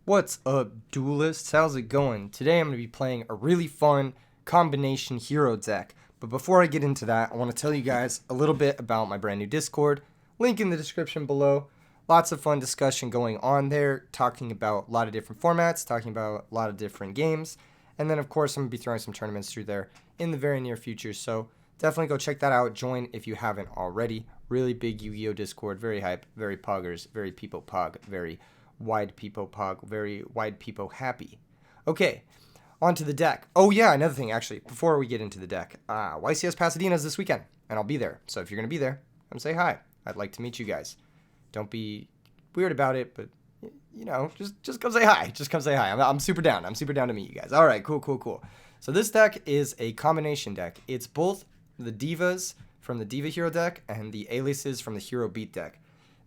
What's up, duelists? How's it going? Today I'm going to be playing a really fun combination hero deck. But before I get into that, I want to tell you guys a little bit about my brand new Discord. Link in the description below. Lots of fun discussion going on there, talking about a lot of different formats, talking about a lot of different games. And then, of course, I'm going to be throwing some tournaments through there in the very near future. So definitely go check that out. Join if you haven't already. Really big Yu-Gi-Oh! Discord. Very hype. Very poggers. Very people pog. Very wide people pog, very wide people happy. Okay, on to the deck. Oh yeah, another thing actually, before we get into the deck, YCS Pasadena is this weekend, and I'll be there. So if you're gonna be there, come say hi. I'd like to meet you guys. Don't be weird about it, but you know, just come say hi. Just come say hi. I'm super down. I'm super down to meet you guys. All right, cool. So this deck is a combination deck. It's both the Divas from the Diva hero deck and the Aliases from the Hero Beat deck.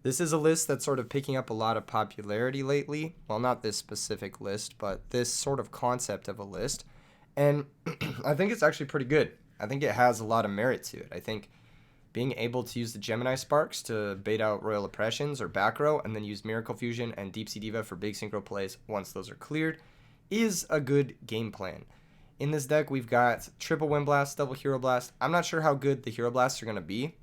This is a list that's sort of picking up a lot of popularity lately. Well, not this specific list, but this sort of concept of a list. And I think it's actually pretty good. I think it has a lot of merit to it. I think being able to use the Gemini Sparks to bait out Royal Oppressions or back row, and then use Miracle Fusion and Deep Sea Diva for big synchro plays once those are cleared, is a good game plan. In this deck, we've got triple Wind Blast, double Hero Blast. I'm not sure how good the Hero Blasts are going to be.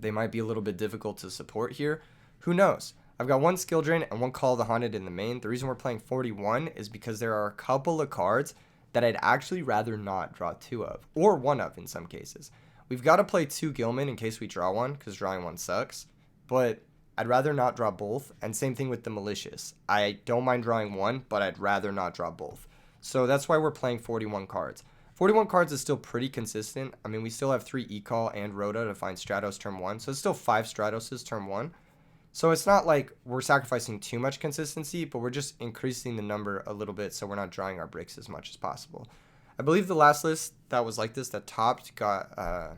They might be a little bit difficult to support here. Who knows? I've got one Skill Drain and one Call of the Haunted in the main. The reason we're playing 41 is because there are a couple of cards that I'd actually rather not draw two of, or one of in some cases. We've got to play two Gilman in case we draw one, because drawing one sucks. But I'd rather not draw both, and same thing with the Malicious. I don't mind drawing one, but I'd rather not draw both. So that's why we're playing 41 cards. 41 cards is still pretty consistent. I mean, we still have 3 E-Call and Rhoda to find Stratos turn 1. So it's still 5 Stratoses turn 1. So it's not like we're sacrificing too much consistency, but we're just increasing the number a little bit so we're not drawing our bricks as much as possible. I believe the last list that was like this, that topped, it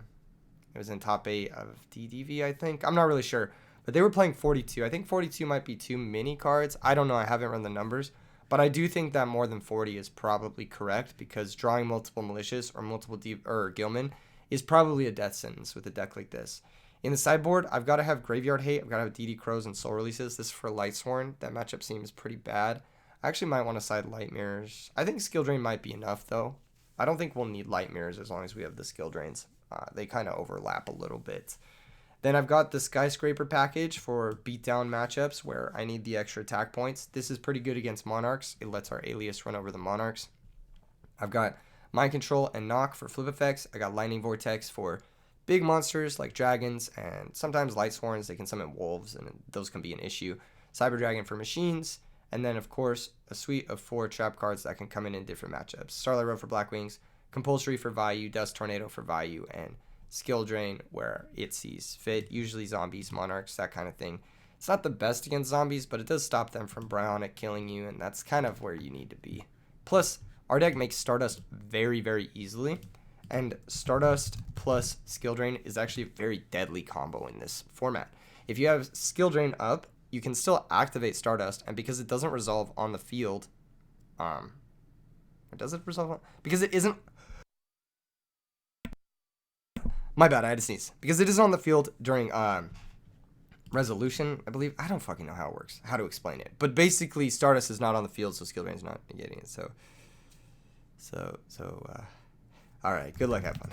was in top 8 of DDV, I think. I'm not really sure. But they were playing 42. I think 42 might be too many cards. I don't know. I haven't run the numbers. But I do think that more than 40 is probably correct, because drawing multiple Malicious or multiple Gilman is probably a death sentence with a deck like this. In the sideboard, I've got to have Graveyard Hate. I've got to have DD Crows and Soul Releases. This is for Lightsworn. That matchup seems pretty bad. I actually might want to side Light Mirrors. I think Skill Drain might be enough, though. I don't think we'll need Light Mirrors as long as we have the Skill Drains. They kind of overlap a little bit. Then I've got the Skyscraper package for beatdown matchups where I need the extra attack points. This is pretty good against Monarchs. It lets our Alias run over the Monarchs. I've got Mind Control and Knock for flip effects. I got Lightning Vortex for big monsters like dragons and sometimes Lightsworns. They can summon wolves, and those can be an issue. Cyber Dragon for machines. And then, of course, a suite of 4 trap cards that can come in different matchups. Starlight Road for Blackwings, Compulsory for Value, Dust Tornado for Value, and Skill Drain where it sees fit, usually zombies, monarchs, that kind of thing. It's not the best against zombies, but it does stop them from Bryonic killing you, and that's kind of where you need to be. Plus, our deck makes Stardust very, very easily, and Stardust plus Skill Drain is actually a very deadly combo in this format. If you have Skill Drain up, you can still activate Stardust, and because it doesn't resolve on the field, does it resolve on, because it isn't, my bad, I had to sneeze. Because it is on the field during resolution, I believe. I don't fucking know how it works, how to explain it. But basically, Stardust is not on the field, so Skill Drain's not getting it. All right, good luck, have fun.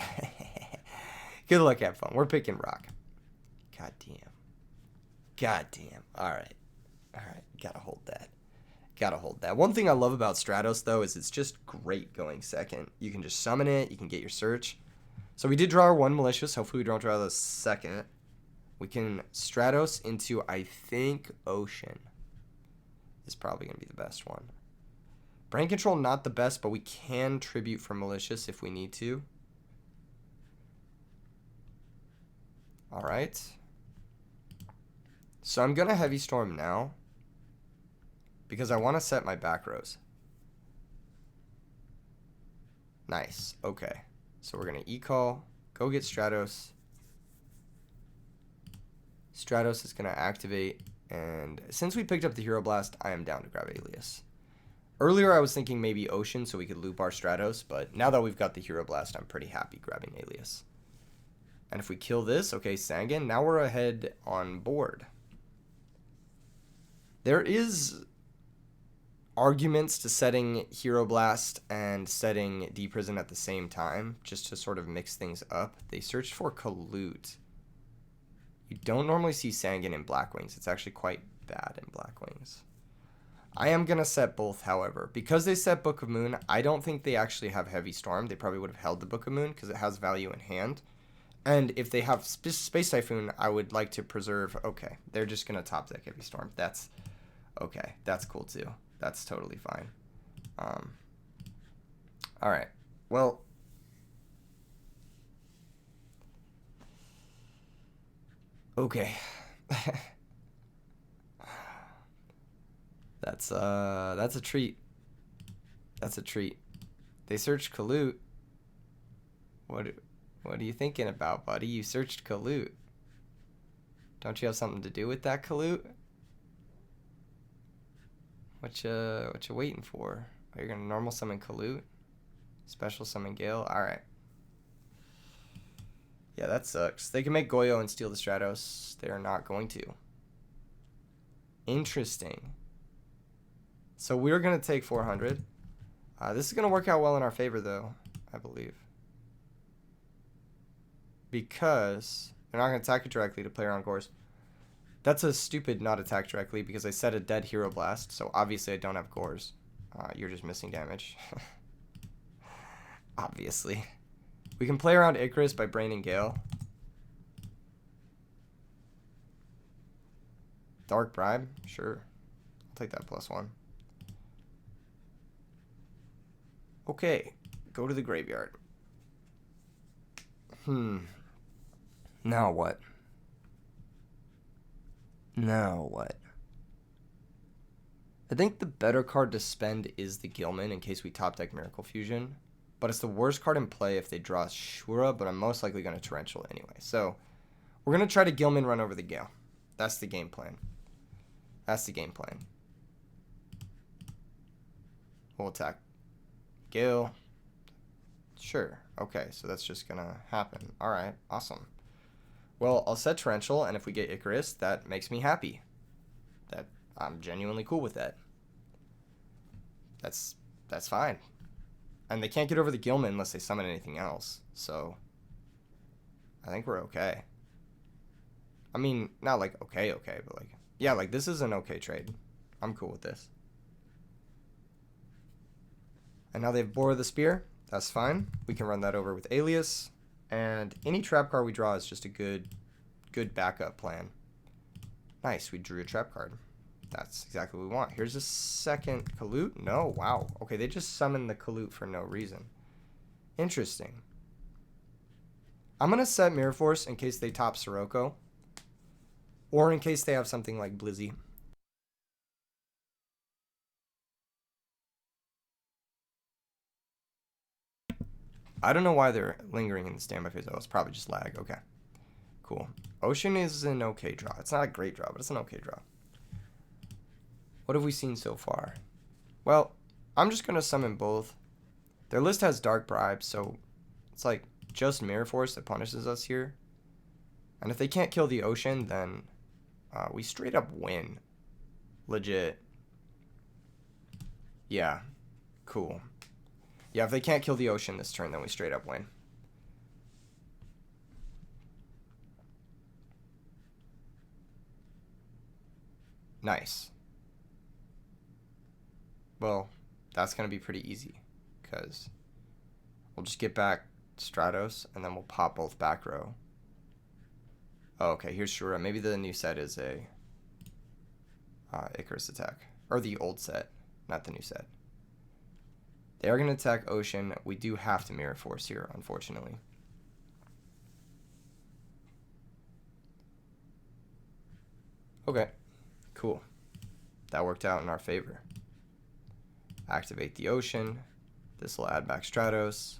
Good luck, have fun. We're picking Rock. God damn. All right, gotta hold that. One thing I love about Stratos, though, is it's just great going second. You can just summon it, you can get your search. So we did draw our one Malicious. Hopefully we don't draw the second. We can Stratos into, I think, Ocean is probably going to be the best one. Brain Control, not the best, but we can Tribute for Malicious if we need to. All right. So I'm going to Heavy Storm now because I want to set my back rows. Nice. Okay. So we're going to E-Call, go get Stratos. Stratos is going to activate, and since we picked up the Hero Blast, I am down to grab Alias. Earlier I was thinking maybe Ocean so we could loop our Stratos, but now that we've got the Hero Blast, I'm pretty happy grabbing Alias. And if we kill this, okay, Sangan, now we're ahead on board. There is arguments to setting Hero Blast and setting D-Prison at the same time, just to sort of mix things up. They searched for Kalute. You don't normally see Sangan in Blackwings. It's actually quite bad in Blackwings. I am going to set both, however. Because they set Book of Moon, I don't think they actually have Heavy Storm. They probably would have held the Book of Moon because it has value in hand. And if they have Space Typhoon, I would like to preserve... Okay, they're just going to top deck Heavy Storm. That's... Okay, that's cool too. That's totally fine. Alright, well... Okay. That's a treat. That's a treat. They searched Kalute. What are you thinking about, buddy? You searched Kalute. Don't you have something to do with that, Kalute? What you waiting for? Are you gonna normal summon Kalute? Special summon Gale? Alright. Yeah, that sucks. They can make Goyo and steal the Stratos. They're not going to. Interesting. So we're going to take 400. This is going to work out well in our favor, though, I believe. Because they're not going to attack it directly to play around Gores. That's a stupid not attack directly because I set a dead Hero Blast, so obviously I don't have Gores. You're just missing damage. Obviously. We can play around Icarus by Braining Gale. Dark Bribe? Sure. I'll take that +1. Okay. Go to the graveyard. Now what? Now what? I think the better card to spend is the Gilman in case we top deck Miracle Fusion. But it's the worst card in play if they draw Shura, but I'm most likely going to Torrential anyway. So, we're going to try to Gilman run over the Gale. That's the game plan. That's the game plan. We'll attack Gale. Sure. Okay, so that's just going to happen. Alright, awesome. Well, I'll set Torrential, and if we get Icarus, that makes me happy. I'm genuinely cool with that. That's fine. And they can't get over the Gilman unless they summon anything else. So, I think we're okay. I mean, not like okay, but like, yeah, like this is an okay trade. I'm cool with this. And now they've Bore the Spear. That's fine. We can run that over with Alias. And any trap card we draw is just a good backup plan. Nice, we drew a trap card. That's exactly what we want. Here's a second Kalute. No, wow. Okay, they just summoned the Kalute for no reason. Interesting. I'm going to set Mirror Force in case they top Sirocco. Or in case they have something like Blizzy. I don't know why they're lingering in the standby phase. Oh, it's probably just lag. Okay. Cool. Ocean is an okay draw. It's not a great draw, but it's an okay draw. What have we seen so far? Well, I'm just going to summon both. Their list has Dark Bribe, so it's like just Mirror Force that punishes us here. And if they can't kill the Ocean, then we straight up win. Legit. Yeah. Cool. Yeah, if they can't kill the Ocean this turn, then we straight up win. Nice. Well, that's going to be pretty easy, because we'll just get back Stratos, and then we'll pop both back row. Oh, okay, here's Shura. Maybe the new set is a Icarus attack. Or the old set, not the new set. They are going to attack Ocean. We do have to Mirror Force here, unfortunately. Okay, cool. That worked out in our favor. Activate the Ocean. This will add back Stratos.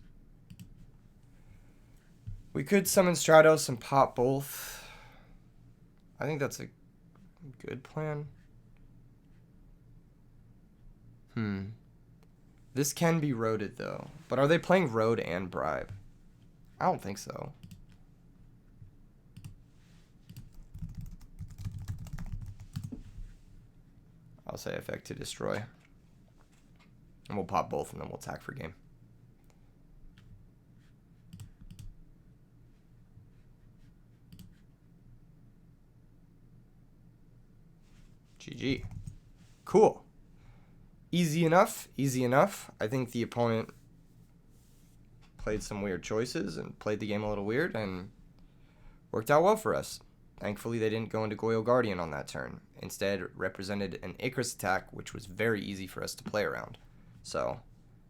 We could summon Stratos and pop both. I think that's a good plan. This can be roaded though. But are they playing Road and Bribe? I don't think so. I'll say effect to destroy. And we'll pop both, and then we'll attack for game. GG. Cool. Easy enough. Easy enough. I think the opponent played some weird choices and played the game a little weird and worked out well for us. Thankfully, they didn't go into Yugioh Guardian on that turn. Instead, represented an Icarus attack, which was very easy for us to play around. So,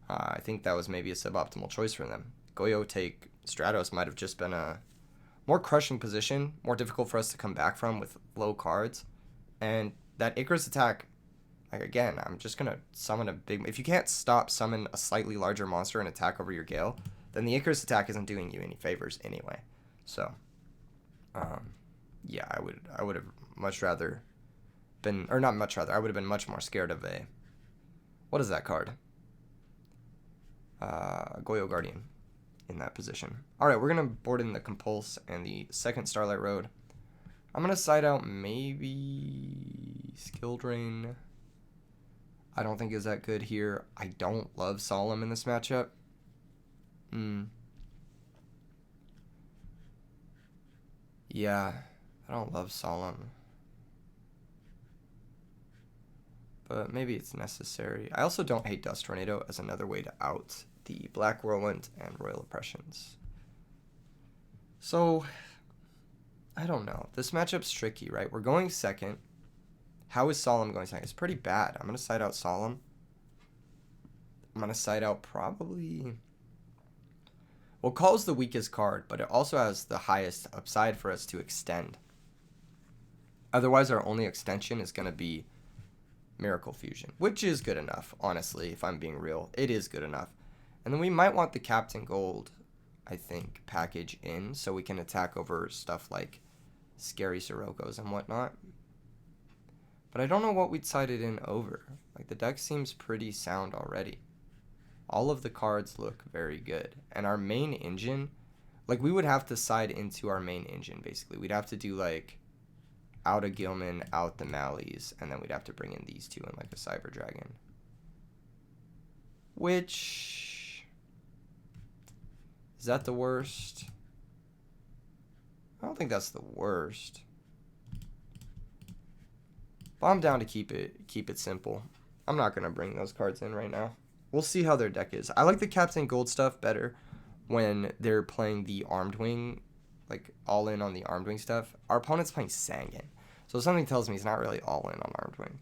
I think that was maybe a suboptimal choice for them. Yugioh take Stratos might have just been a more crushing position, more difficult for us to come back from with low cards. And that Icarus attack, like again, I'm just going to summon a big... If you can't summon a slightly larger monster and attack over your Gale, then the Icarus attack isn't doing you any favors anyway. So, yeah, I would have much rather been... Or not much rather, I would have been much more scared of a... What is that card? Yugioh Guardian in that position. Alright, we're going to board in the Compulse and the second Starlight Road. I'm going to side out maybe Skill Drain. I don't think is that good here. I don't love Solemn in this matchup. Yeah, I don't love Solemn. But maybe it's necessary. I also don't hate Dust Tornado as another way to out the Black Whirlwind and Royal Oppressions. So, I don't know. This matchup's tricky, right? We're going second. How is Solemn going second? It's pretty bad. I'm going to side out Solemn. I'm going to side out probably... Well, Call's the weakest card, but it also has the highest upside for us to extend. Otherwise, our only extension is going to be Miracle Fusion, which is good enough, honestly, if I'm being real. It is good enough. And then we might want the Captain Gold, I think, package in so we can attack over stuff like Scary Siroko's and whatnot. But I don't know what we'd side it in over. Like, the deck seems pretty sound already. All of the cards look very good. And our main engine, like, we would have to side into our main engine, basically. We'd have to do, like, out a Gilman, out the Malleys, and then we'd have to bring in these two and, like, a Cyber Dragon. Which... Is that the worst? I don't think that's the worst. But I'm down to keep it simple. I'm not going to bring those cards in right now. We'll see how their deck is. I like the Captain Gold stuff better when they're playing the Armed Wing, like all in on the Armed Wing stuff. Our opponent's playing Sangan. So something tells me he's not really all in on Armed Wing.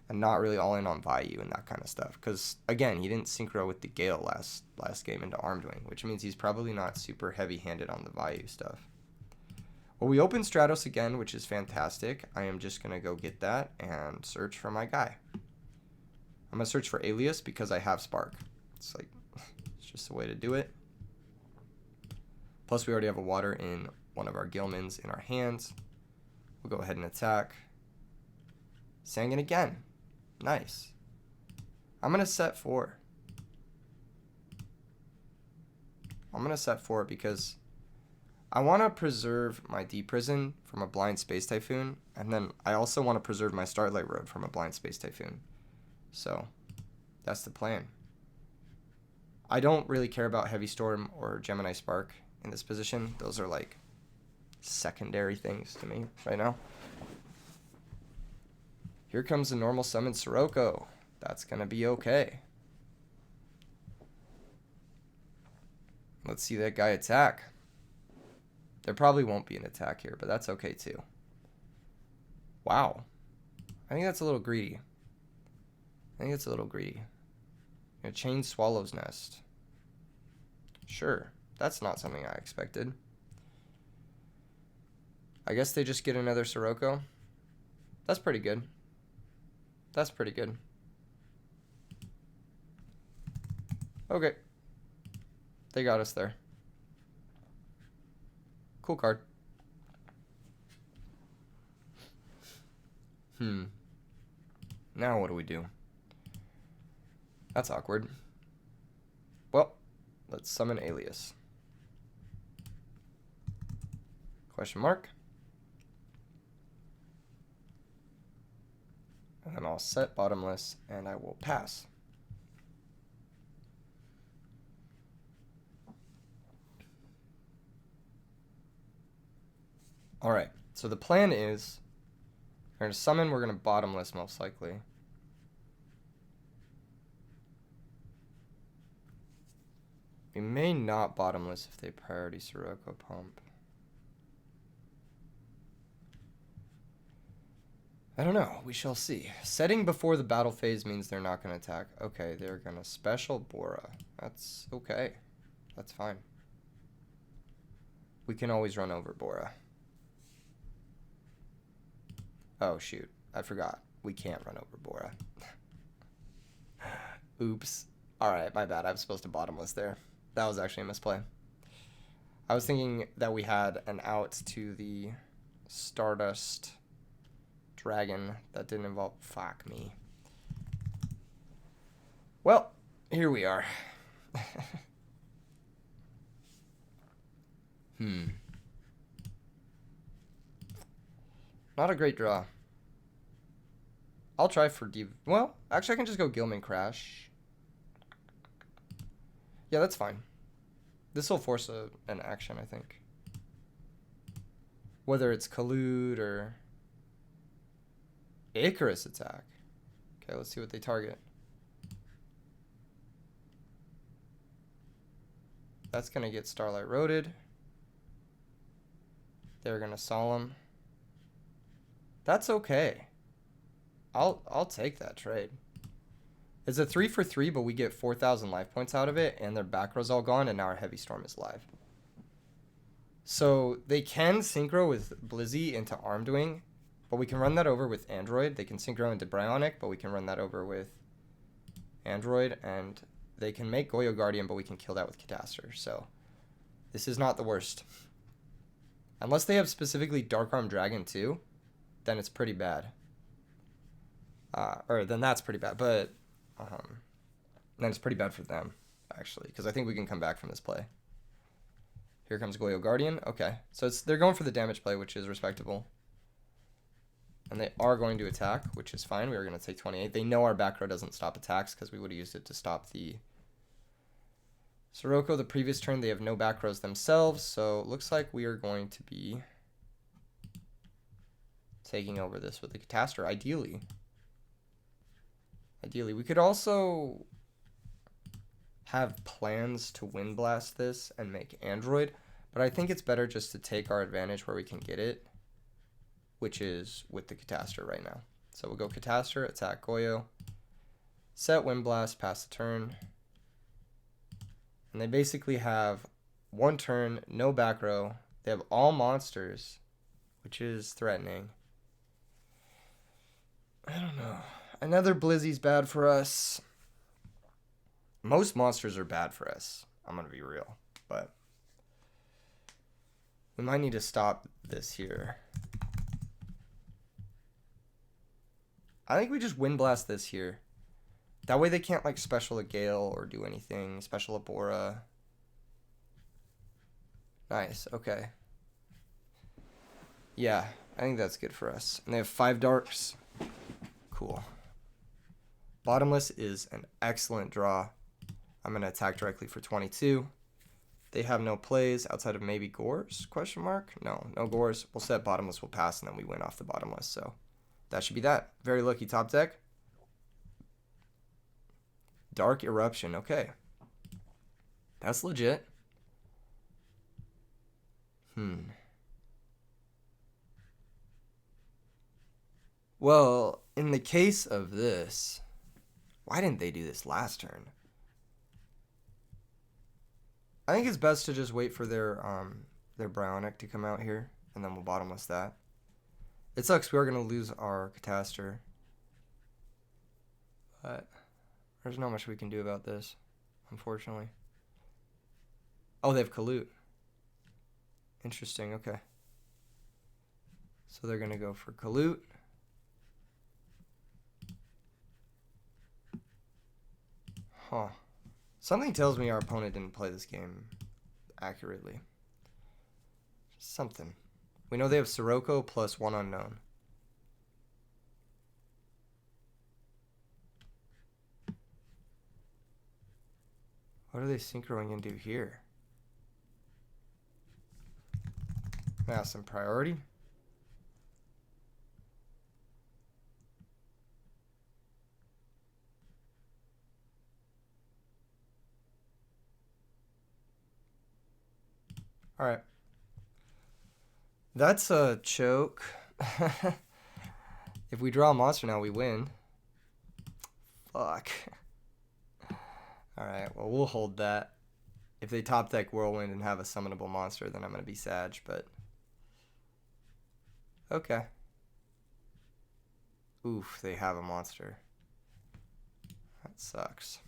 And not really all in on Vayu and that kind of stuff. Because, again, he didn't synchro with the Gale last game into Armed Wing, which means he's probably not super heavy-handed on the Vayu stuff. Well, we open Stratos again, which is fantastic. I am just going to go get that and search for my guy. I'm going to search for Alias because I have Spark. It's like, it's just a way to do it. Plus, we already have a water in one of our Gilmans in our hands. We'll go ahead and attack. Sangan again. Nice. I'm going to set 4. I'm going to set 4 because I want to preserve my Deep Prison from a Blind Space Typhoon, and then I also want to preserve my Starlight Road from a Blind Space Typhoon. So, that's the plan. I don't really care about Heavy Storm or Gemini Spark in this position. Those are like secondary things to me right now. Here comes the normal summon Sirocco. That's going to be okay. Let's see that guy attack. There probably won't be an attack here, but that's okay too. Wow. I think that's a little greedy. A Chain Swallow's Nest. Sure. That's not something I expected. I guess they just get another Sirocco. That's pretty good. Okay. They got us there. Cool card. Now what do we do? That's awkward. Well, let's summon Alias. Question mark. And then I'll set bottomless and I will pass. Alright, so the plan is we're going to summon, we're going to bottomless most likely. We may not bottomless if they priority Sirocco pump. I don't know. We shall see. Setting before the battle phase means they're not going to attack. Okay, they're going to special Bora. That's okay. That's fine. We can always run over Bora. Oh, shoot. I forgot. We can't run over Bora. Oops. Alright, my bad. I was supposed to bottomless there. That was actually a misplay. I was thinking that we had an out to the Stardust Dragon that didn't involve. Fuck me. Well, here we are. Not a great draw. I'll try for Diva. Well, actually, I can just go Gilman Crash. Yeah, that's fine. This will force an action, I think. Whether it's Collude or Icarus attack. Okay, let's see what they target. That's going to get Starlight Roaded. They're going to Solemn. That's okay. I'll take that trade. It's a 3 for 3, but we get 4,000 life points out of it, and their back row's all gone, and now our Heavy Storm is live. So they can synchro with Blizzy into Armedwing, but we can run that over with Android. They can synchro into Bryonic, but we can run that over with Android, and they can make Goyo Guardian, but we can kill that with Catastor. So this is not the worst. Unless they have specifically Dark Arm Dragon too, then it's pretty bad. Or then that's pretty bad, but then it's pretty bad for them, actually, because I think we can come back from this play. Here comes Goyo Guardian. Okay, so they're going for the damage play, which is respectable. And they are going to attack, which is fine. We are going to take 28. They know our back row doesn't stop attacks because we would have used it to stop the Sirocco. The previous turn, they have no back rows themselves, so it looks like we are going to be taking over this with the Catastor, ideally. Ideally, we could also have plans to Wind Blast this and make Android, but I think it's better just to take our advantage where we can get it, which is with the Catastor right now. So we'll go Catastor, attack Goyo, set Wind Blast, pass the turn, and they basically have one turn, no back row. They have all monsters, which is threatening. I don't know. Another Blizzy's bad for us. Most monsters are bad for us. I'm going to be real. But we might need to stop this here. I think we just Wind Blast this here. That way they can't like special a Gale or do anything. Special a Bora. Nice. Okay. Yeah, I think that's good for us. And they have 5 darks. Cool. Bottomless is an excellent draw. I'm going to attack directly for 22. They have no plays outside of maybe Gores? Question mark? No, no Gores. We'll set Bottomless, we'll pass, and then we win off the Bottomless. So that should be that. Very lucky top deck. Dark Eruption. Okay. That's legit. Well, in the case of this, why didn't they do this last turn? I think it's best to just wait for their Bryonic to come out here, and then we'll bottomless that. It sucks we are going to lose our Catastor, but there's not much we can do about this, unfortunately. Oh, they have Collude. Interesting, okay. So they're going to go for Collude. Huh. Something tells me our opponent didn't play this game accurately. Something. We know they have Sirocco plus 1 unknown. What are they synchroing into here? Ask some priority. Alright. That's a choke. If we draw a monster now, we win. Fuck. Alright, well, we'll hold that. If they top deck Whirlwind and have a summonable monster, then I'm going to be sad, but... Okay. Oof, they have a monster. That sucks.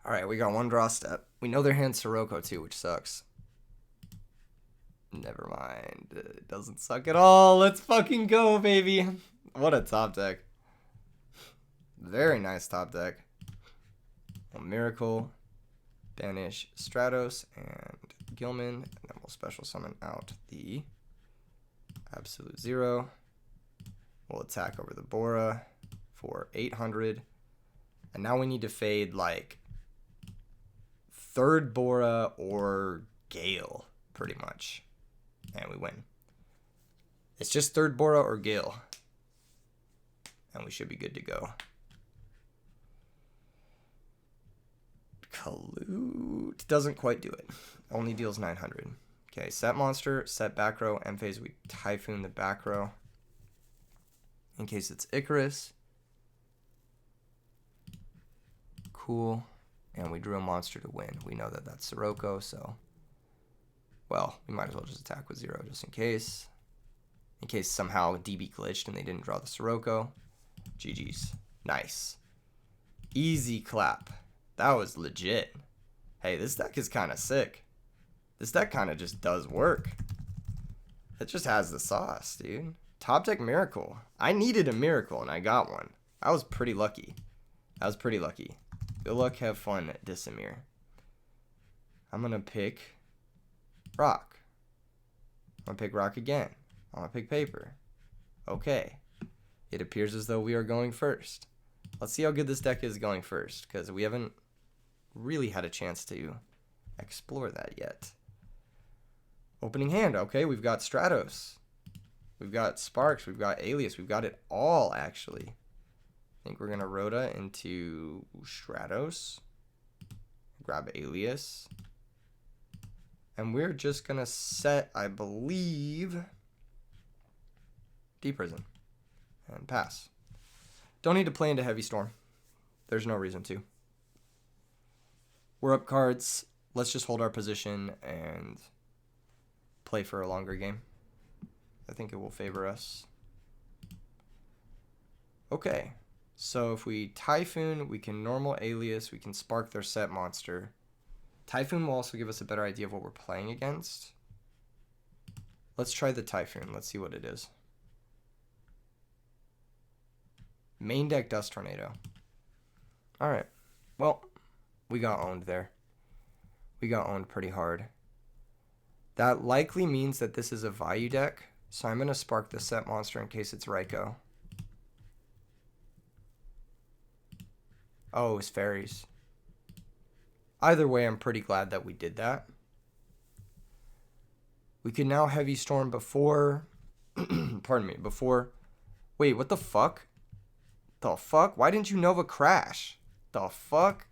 Alright, we got one draw step. We know their hand's Sirocco too, which sucks. Never mind. It doesn't suck at all. Let's fucking go, baby. What a top deck. Very nice top deck. A Miracle, banish Stratos and Gilman, and then we'll special summon out the Absolute Zero. We'll attack over the Bora for 800. And now we need to fade like third Bora or Gale, pretty much. And we win. It's just third Bora or Gale. And we should be good to go. Collude doesn't quite do it. Only deals 900. Okay, set monster, set back row. End phase, we Typhoon the back row. In case it's Icarus. Cool. And we drew a monster to win. We know that that's Sirocco, so... Well, we might as well just attack with 0 just in case. In case somehow DB glitched and they didn't draw the Sirocco. GG's. Nice. Easy clap. That was legit. Hey, this deck is kind of sick. This deck kind of just does work. It just has the sauce, dude. Top deck Miracle. I needed a Miracle and I got one. I was pretty lucky. Good luck, have fun, Disamir. I'm going to pick Rock. I'm going to pick Rock again. I'm going to pick Paper. Okay. It appears as though we are going first. Let's see how good this deck is going first, because we haven't really had a chance to explore that yet. Opening hand. Okay, we've got Stratos. We've got Sparks. We've got Alias. We've got it all, actually. I think we're going to Rhoda into Stratos. Grab Alias. And we're just going to set, I believe, D-Prison. And pass. Don't need to play into Heavy Storm. There's no reason to. We're up cards. Let's just hold our position and play for a longer game. I think it will favor us. Okay. So if we Typhoon, we can normal Alias, we can spark their set monster. Typhoon will also give us a better idea of what we're playing against. Let's try the Typhoon. Let's see what it is. Main deck Dust Tornado. Alright. Well, we got owned there. We got owned pretty hard. That likely means that this is a Vayu deck. So I'm going to spark the set monster in case it's Raikou. Oh, it's fairies. Either way, I'm pretty glad that we did that. We can now Heavy Storm before... pardon me, before... Wait, what the fuck? The fuck? Why didn't you Nova Crash? The fuck?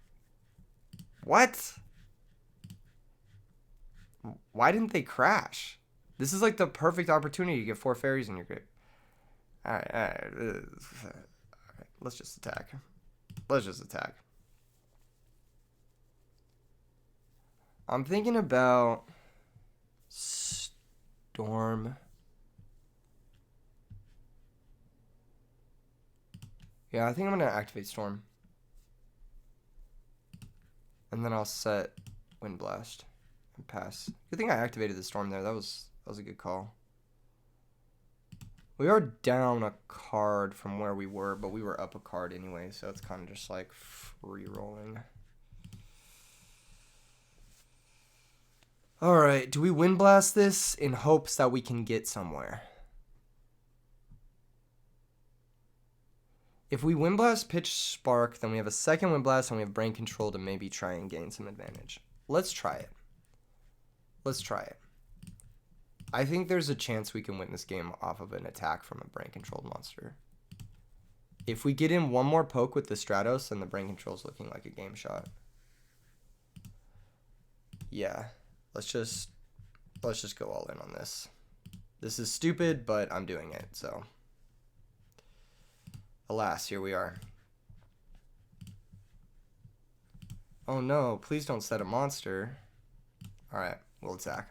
What? Why didn't they crash? This is like the perfect opportunity to get 4 fairies in your grip. Alright. Let's just attack. I'm thinking about Storm. Yeah, I think I'm going to activate Storm. And then I'll set Wind Blast and pass. Good thing I activated the Storm there. That was a good call. We are down a card from where we were, but we were up a card anyway, so it's kind of just like free rolling. Alright, do we Wind Blast this in hopes that we can get somewhere? If we Wind Blast, pitch Spark, then we have a second Wind Blast and we have Brain Control to maybe try and gain some advantage. Let's try it. I think there's a chance we can win this game off of an attack from a Brain Controlled monster. If we get in one more poke with the Stratos, then the Brain Control's looking like a game shot. Yeah, let's just go all in on this. This is stupid, but I'm doing it, so. Alas, here we are. Oh no, please don't set a monster. Alright, we'll attack.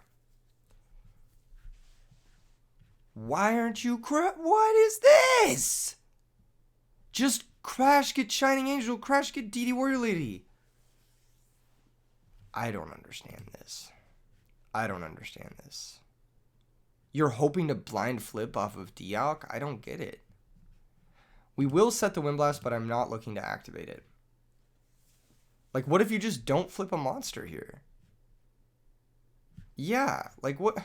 Why aren't you what is this? Just crash, get Shining Angel, crash, get DD Warrior Lady. I don't understand this. I don't understand this. You're hoping to blind flip off of Dialk? I don't get it. We will set the Wind Blast, but I'm not looking to activate it. Like, what if you just don't flip a monster here? Yeah, like what?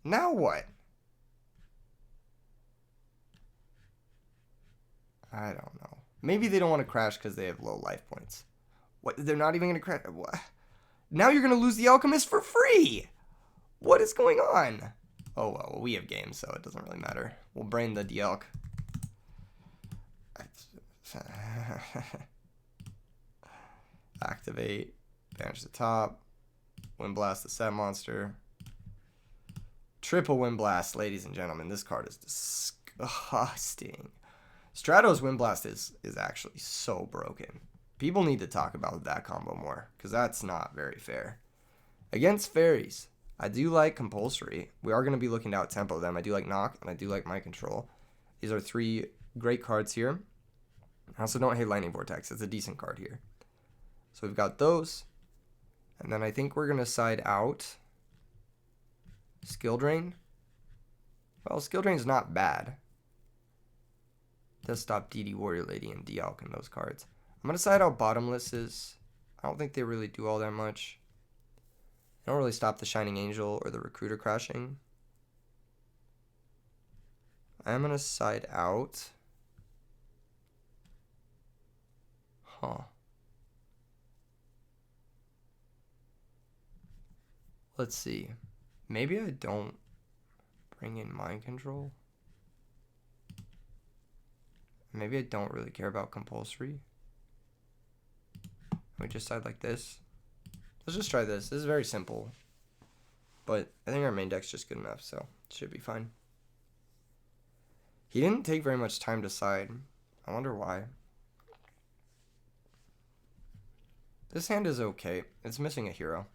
Now what? I don't know. Maybe they don't want to crash because they have low life points. What? They're not even going to crash? What? Now you're going to lose the Alchemist for free! What is going on? Oh, well, we have games, so it doesn't really matter. We'll brain the Dialk. Activate. Banish the top. Wind Blast the set monster. Triple Wind Blast, ladies and gentlemen. This card is disgusting. Stratos Wind Blast is actually so broken. People need to talk about that combo more, because that's not very fair. Against fairies, I do like Compulsory. We are going to be looking to out-tempo them. I do like Knock, and I do like Mind Control. These are three great cards here. I also don't hate Lightning Vortex. It's a decent card here. So we've got those. And then I think we're going to side out Skill Drain. Well, Skill Drain's not bad. It does stop DD Warrior Lady and Dialk in those cards. I'm going to side out Bottomlesses. I don't think they really do all that much. They don't really stop the Shining Angel or the Recruiter crashing. I'm going to side out. Huh. Let's see. Maybe I don't bring in Mind Control. Maybe I don't really care about Compulsory. We just side like this. Let's just try this. This is very simple. But I think our main deck's just good enough, so it should be fine. He didn't take very much time to side. I wonder why. This hand is okay. It's missing a hero.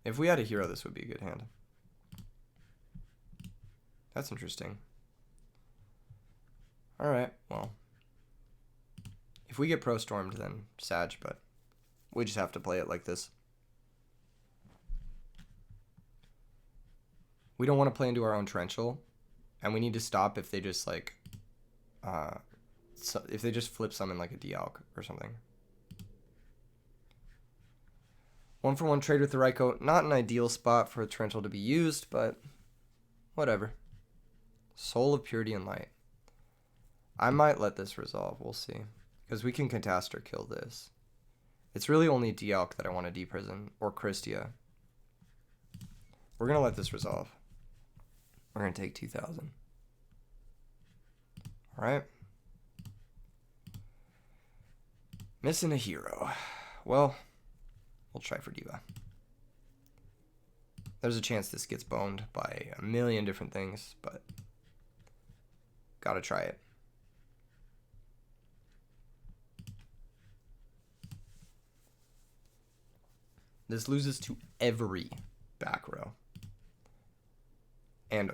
If we had a hero, this would be a good hand. That's interesting. Alright, well. If we get pro-stormed, then Sag, but we just have to play it like this. We don't want to play into our own torrential, and we need to stop if they just, like, if they just flip summon, like, a Dialk or something. 1-for-1 trade with the Raikou. Not an ideal spot for a torrential to be used, but whatever. Soul of Purity and Light. I might let this resolve. We'll see. Because we can Catastrophe or kill this. It's really only Dialk that I want to deprison. Or Christia. We're going to let this resolve. We're going to take 2,000. Alright. Missing a hero. Well, we'll try for Diva. There's a chance this gets boned by a million different things, but gotta try it. This loses to every back row. And,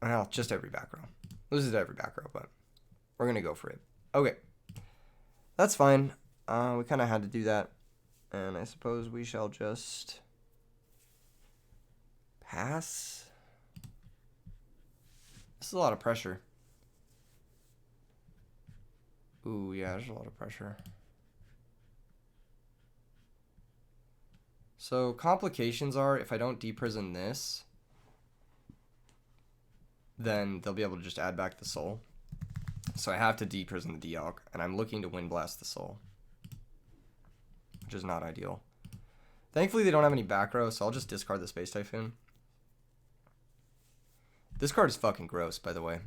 well, just every back row. Loses to every back row, but we're going to go for it. Okay. That's fine. We kind of had to do that. And I suppose we shall just pass. This is a lot of pressure. Ooh, yeah, there's a lot of pressure. So complications are, if I don't deprison this, then they'll be able to just add back the soul. So I have to deprison the Dialk, and I'm looking to Wind Blast the soul, which is not ideal. Thankfully, they don't have any back row, so I'll just discard the Space Typhoon. This card is fucking gross, by the way.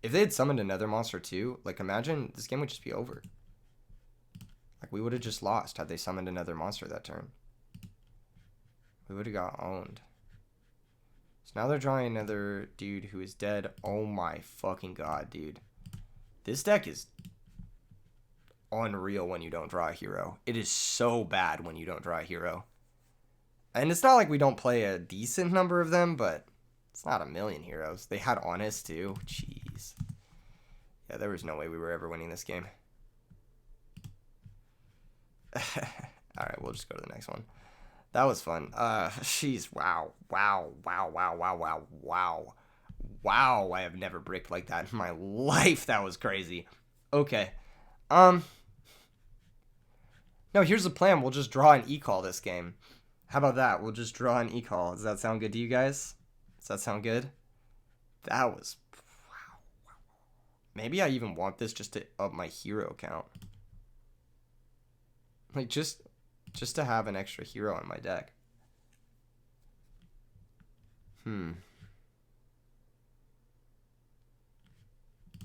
If they had summoned another monster too, like imagine this game would just be over. Like, we would have just lost had they summoned another monster that turn. We would have got owned. So now they're drawing another dude who is dead. Oh my fucking god, dude. This deck is unreal when you don't draw a hero. It is so bad when you don't draw a hero. And it's not like we don't play a decent number of them, but it's not a million heroes. They had Honest too. Jeez. Yeah, there was no way we were ever winning this game. Alright, we'll just go to the next one. That was fun. Jeez, wow. Wow, wow, wow, wow, wow, wow. Wow, I have never bricked like that in my life. That was crazy. Okay. No, here's the plan. We'll just draw an e-call this game. How about that? We'll just draw an e-call. Does that sound good to you guys? Does that sound good? That was... Wow. Maybe I even want this just to up my hero count. Like, just to have an extra hero in my deck.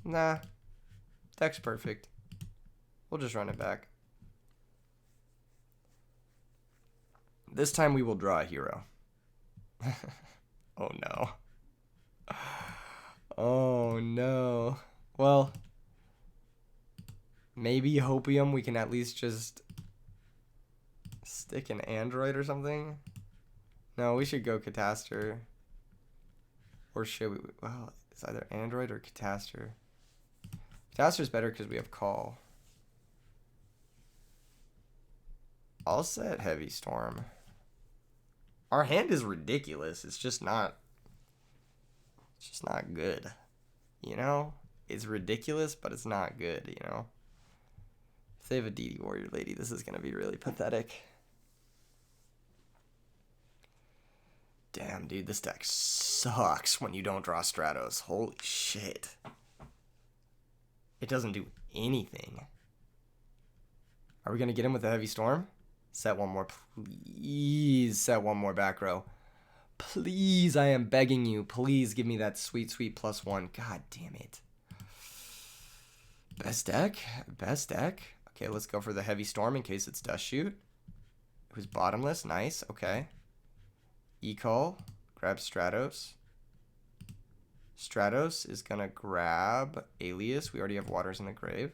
Nah. Deck's perfect. We'll just run it back. This time we will draw a hero. Oh no. Oh no. Well, maybe Hopium we can at least just stick an android or something. No, we should go Catastor. Or should we? Well, it's either android or Catastor. Catastor's better because we have call. I'll set Heavy Storm. Our hand is ridiculous. It's just not good. You know? It's ridiculous, but it's not good, you know? If they have a DD Warrior Lady, this is going to be really pathetic. Damn, dude, this deck sucks when you don't draw Stratos. Holy shit. It doesn't do anything. Are we going to get him with a Heavy Storm? Set one more, please. Set one more back row. Please, I am begging you. Please give me that sweet, sweet +1. God damn it. Best deck? Best deck? Okay, let's go for the Heavy Storm in case it's Dust Shoot. It was bottomless. Nice. Okay. E-Call. Grab Stratos. Stratos is going to grab Alias. We already have Waters in the Grave.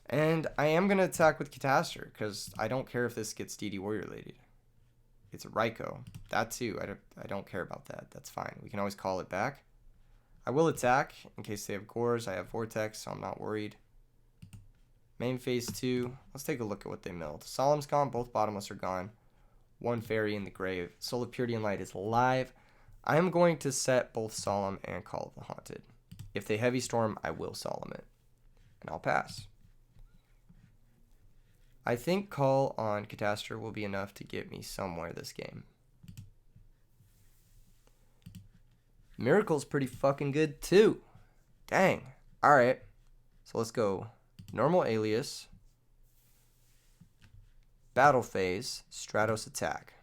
And I am going to attack with Catastor, because I don't care if this gets DD Warrior Lady. It's a Raikou. That too, I don't care about that. That's fine. We can always call it back. I will attack, in case they have Gores. I have Vortex, so I'm not worried. Main phase 2. Let's take a look at what they milled. Solemn's gone, both bottomless are gone. One Fairy in the grave. Soul of Purity and Light is live. I am going to set both Solemn and Call of the Haunted. If they Heavy Storm, I will Solemn it. And I'll pass. I think Call on Catastor will be enough to get me somewhere this game. Miracle's pretty fucking good too. Dang. Alright. So let's go. Normal Alias. Battle phase. Stratos attack.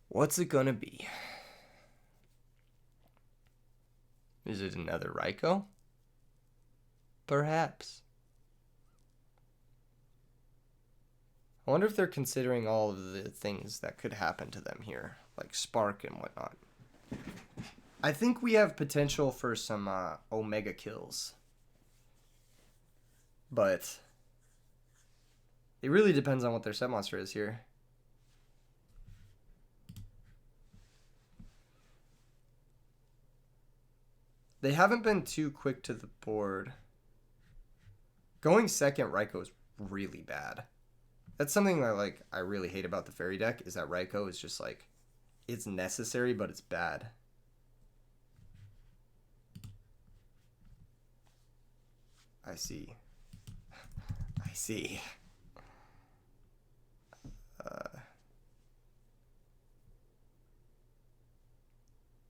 What's it gonna be? Is it another Raikou? Perhaps. I wonder if they're considering all of the things that could happen to them here, like Spark and whatnot. I think we have potential for some Omega kills. But it really depends on what their set monster is here. They haven't been too quick to the board. Going second Raikou is really bad. That's something that I really hate about the Fairy deck, is that Raikou is just like, it's necessary, but it's bad. I see. I see.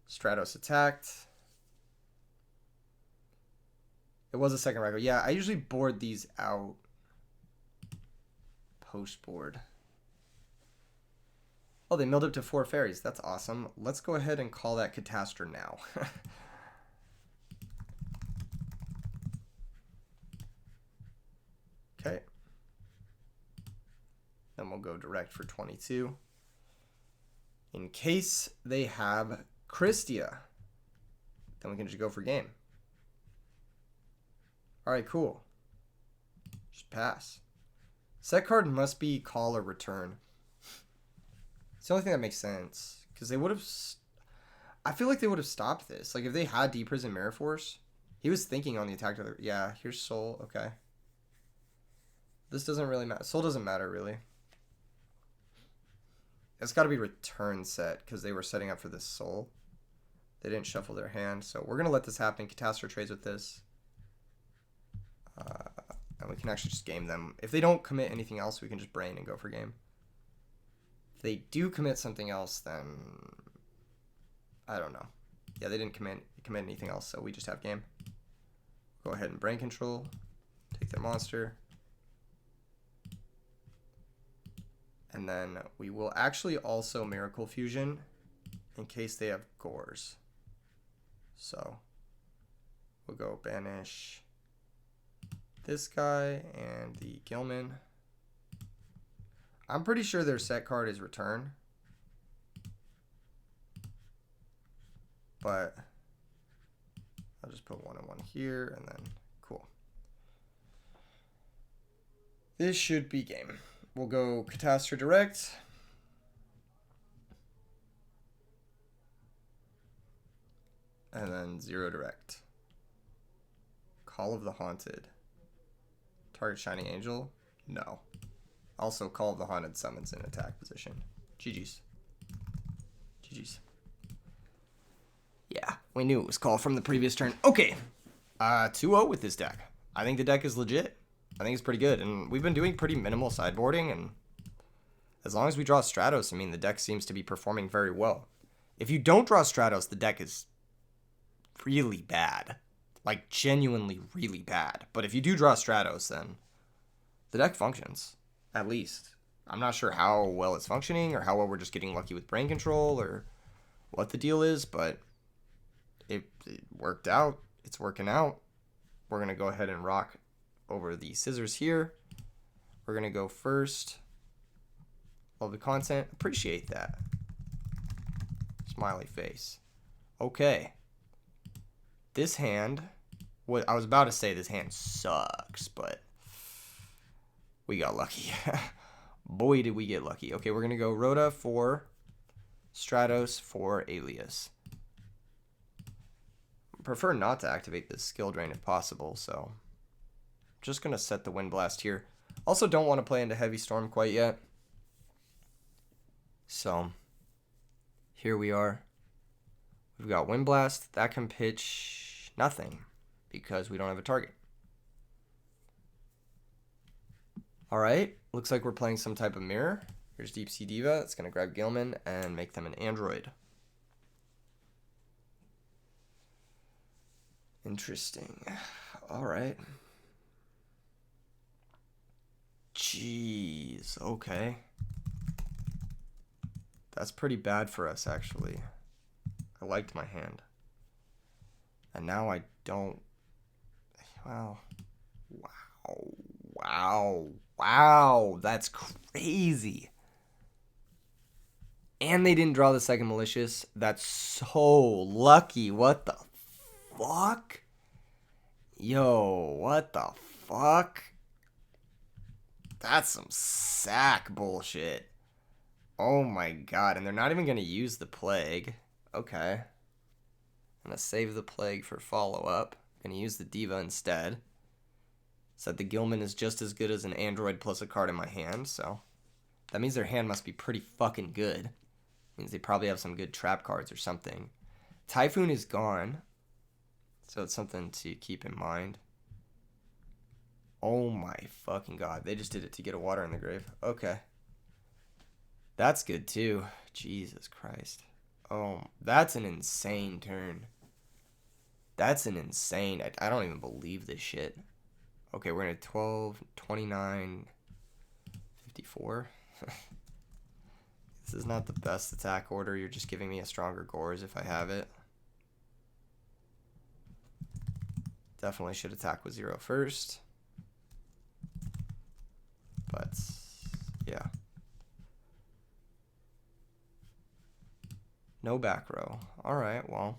Stratos attacked. It was a second Raikou. Yeah, I usually board these out post board. Oh, they milled up to 4 fairies. That's awesome. Let's go ahead and call that Catastrophe now. Okay. Then we'll go direct for 22. In case they have Christia, then we can just go for game. Alright, cool. Just pass. Set card must be call or return. It's the only thing that makes sense. Because they would have... I feel like they would have stopped this. Like, if they had Deep Prison Mirror Force, he was thinking on the attack. Yeah, here's Soul. Okay. This doesn't really matter. Soul doesn't matter, really. It's got to be return set, because they were setting up for this Soul. They didn't shuffle their hand, so we're going to let this happen. Catastrophe trades with this. And we can actually just game them. If they don't commit anything else, we can just brain and go for game. If they do commit something else, then I don't know. Yeah, they didn't commit anything else, so we just have game. Go ahead and brain control. Take their monster. And then we will actually also Miracle Fusion in case they have Gores. So we'll go banish this guy and the Gilman. I'm pretty sure their set card is return. But I'll just put 1 and 1 here and then cool. This should be game. We'll go Catastrophe direct. And then 0 direct. Call of the Haunted. Target Shining Angel? No. Also, Call of the Haunted summons in attack position. GG's. GG's. Yeah, we knew it was called from the previous turn. Okay. 2-0 with this deck. I think the deck is legit. I think it's pretty good. And we've been doing pretty minimal sideboarding. And as long as we draw Stratos, I mean, the deck seems to be performing very well. If you don't draw Stratos, the deck is really bad. Like, genuinely really bad. But if you do draw Stratos, then the deck functions. At least. I'm not sure how well it's functioning or how well we're just getting lucky with brain control or what the deal is, but it worked out. It's working out. We're going to go ahead and rock over the scissors here. We're going to go first. Love the content. Appreciate that. Smiley face. Okay. This hand, what I was about to say, this hand sucks, but we got lucky. Boy, did we get lucky. Okay, we're going to go Rhoda for Stratos for Alias. Prefer not to activate this skill drain if possible, so just going to set the Wind Blast here. Also don't want to play into Heavy Storm quite yet. So here we are. We've got Wind Blast. That can pitch nothing because we don't have a target. Alright, looks like we're playing some type of mirror. Here's Deep Sea Diva. It's going to grab Gilman and make them an android. Interesting. Alright. Jeez, okay. That's pretty bad for us, actually. I liked my hand. And now I don't... Well, wow. Wow. Wow. That's crazy. And they didn't draw the second Malicious. That's so lucky. What the fuck? Yo, what the fuck? That's some sack bullshit. Oh my god. And they're not even going to use the Plague. Okay. I'm going to save the Plague for follow-up. Going to use the Diva instead. Said the Gilman is just as good as an android plus a card in my hand, so that means their hand must be pretty fucking good. Means they probably have some good trap cards or something. Typhoon is gone, so it's something to keep in mind. Oh my fucking god. They just did it to get a water in the grave. Okay. That's good too. Jesus Christ. Oh, that's an insane turn. That's an insane... I don't even believe this shit. Okay, we're going to 12, 29, 54. This is not the best attack order. You're just giving me a stronger Gores if I have it. Definitely should attack with 0 first. But, yeah. No back row. Alright, well.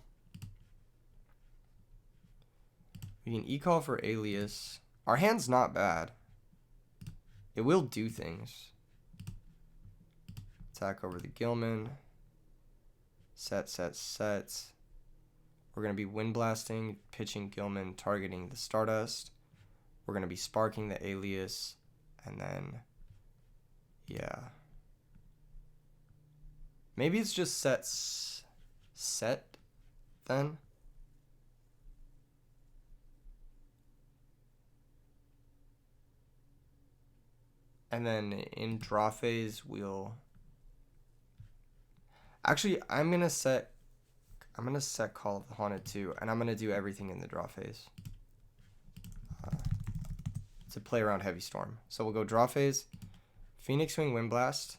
We can e-call for Alias. Our hand's not bad. It will do things. Attack over the Gilman. Set. We're going to be wind blasting, pitching Gilman, targeting the Stardust. We're going to be sparking the Alias. And then, yeah. Maybe it's just set then. And then in draw phase, we'll... Actually, I'm going to set Call of the Haunted too, and I'm going to do everything in the draw phase. To play around Heavy Storm. So we'll go draw phase, Phoenix Wing Wind Blast,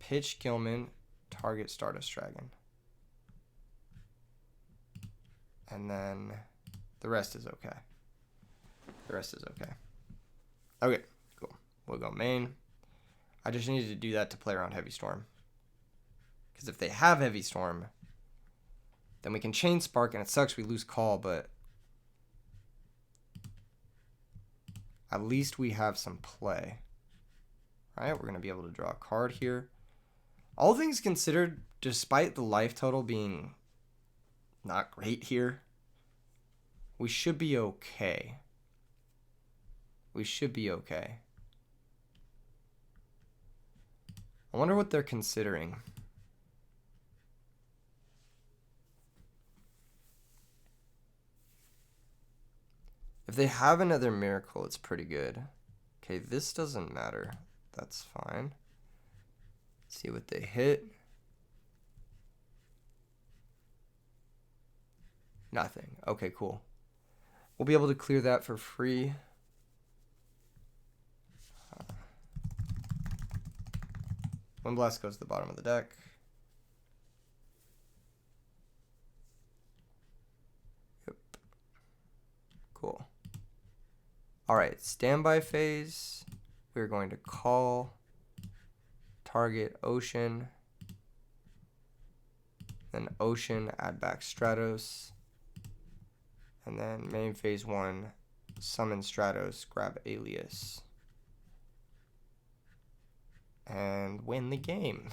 pitch Gilman, target Stardust Dragon. And then the rest is okay. Okay, cool. We'll go main. I just needed to do that to play around Heavy Storm. Because if they have Heavy Storm, then we can chain Spark, and it sucks we lose call, but at least we have some play. Alright, we're going to be able to draw a card here. All things considered, despite the life total being not great here, we should be okay. I wonder what they're considering. If they have another miracle, it's pretty good. Okay, this doesn't matter. That's fine. Let's see what they hit. Nothing. Okay, cool. We'll be able to clear that for free. Wind Blast goes to the bottom of the deck. Yep. Cool. Alright, standby phase. We're going to call, target Ocean, then Ocean, add back Stratos, and then main phase 1, summon Stratos, grab Alias, and win the game.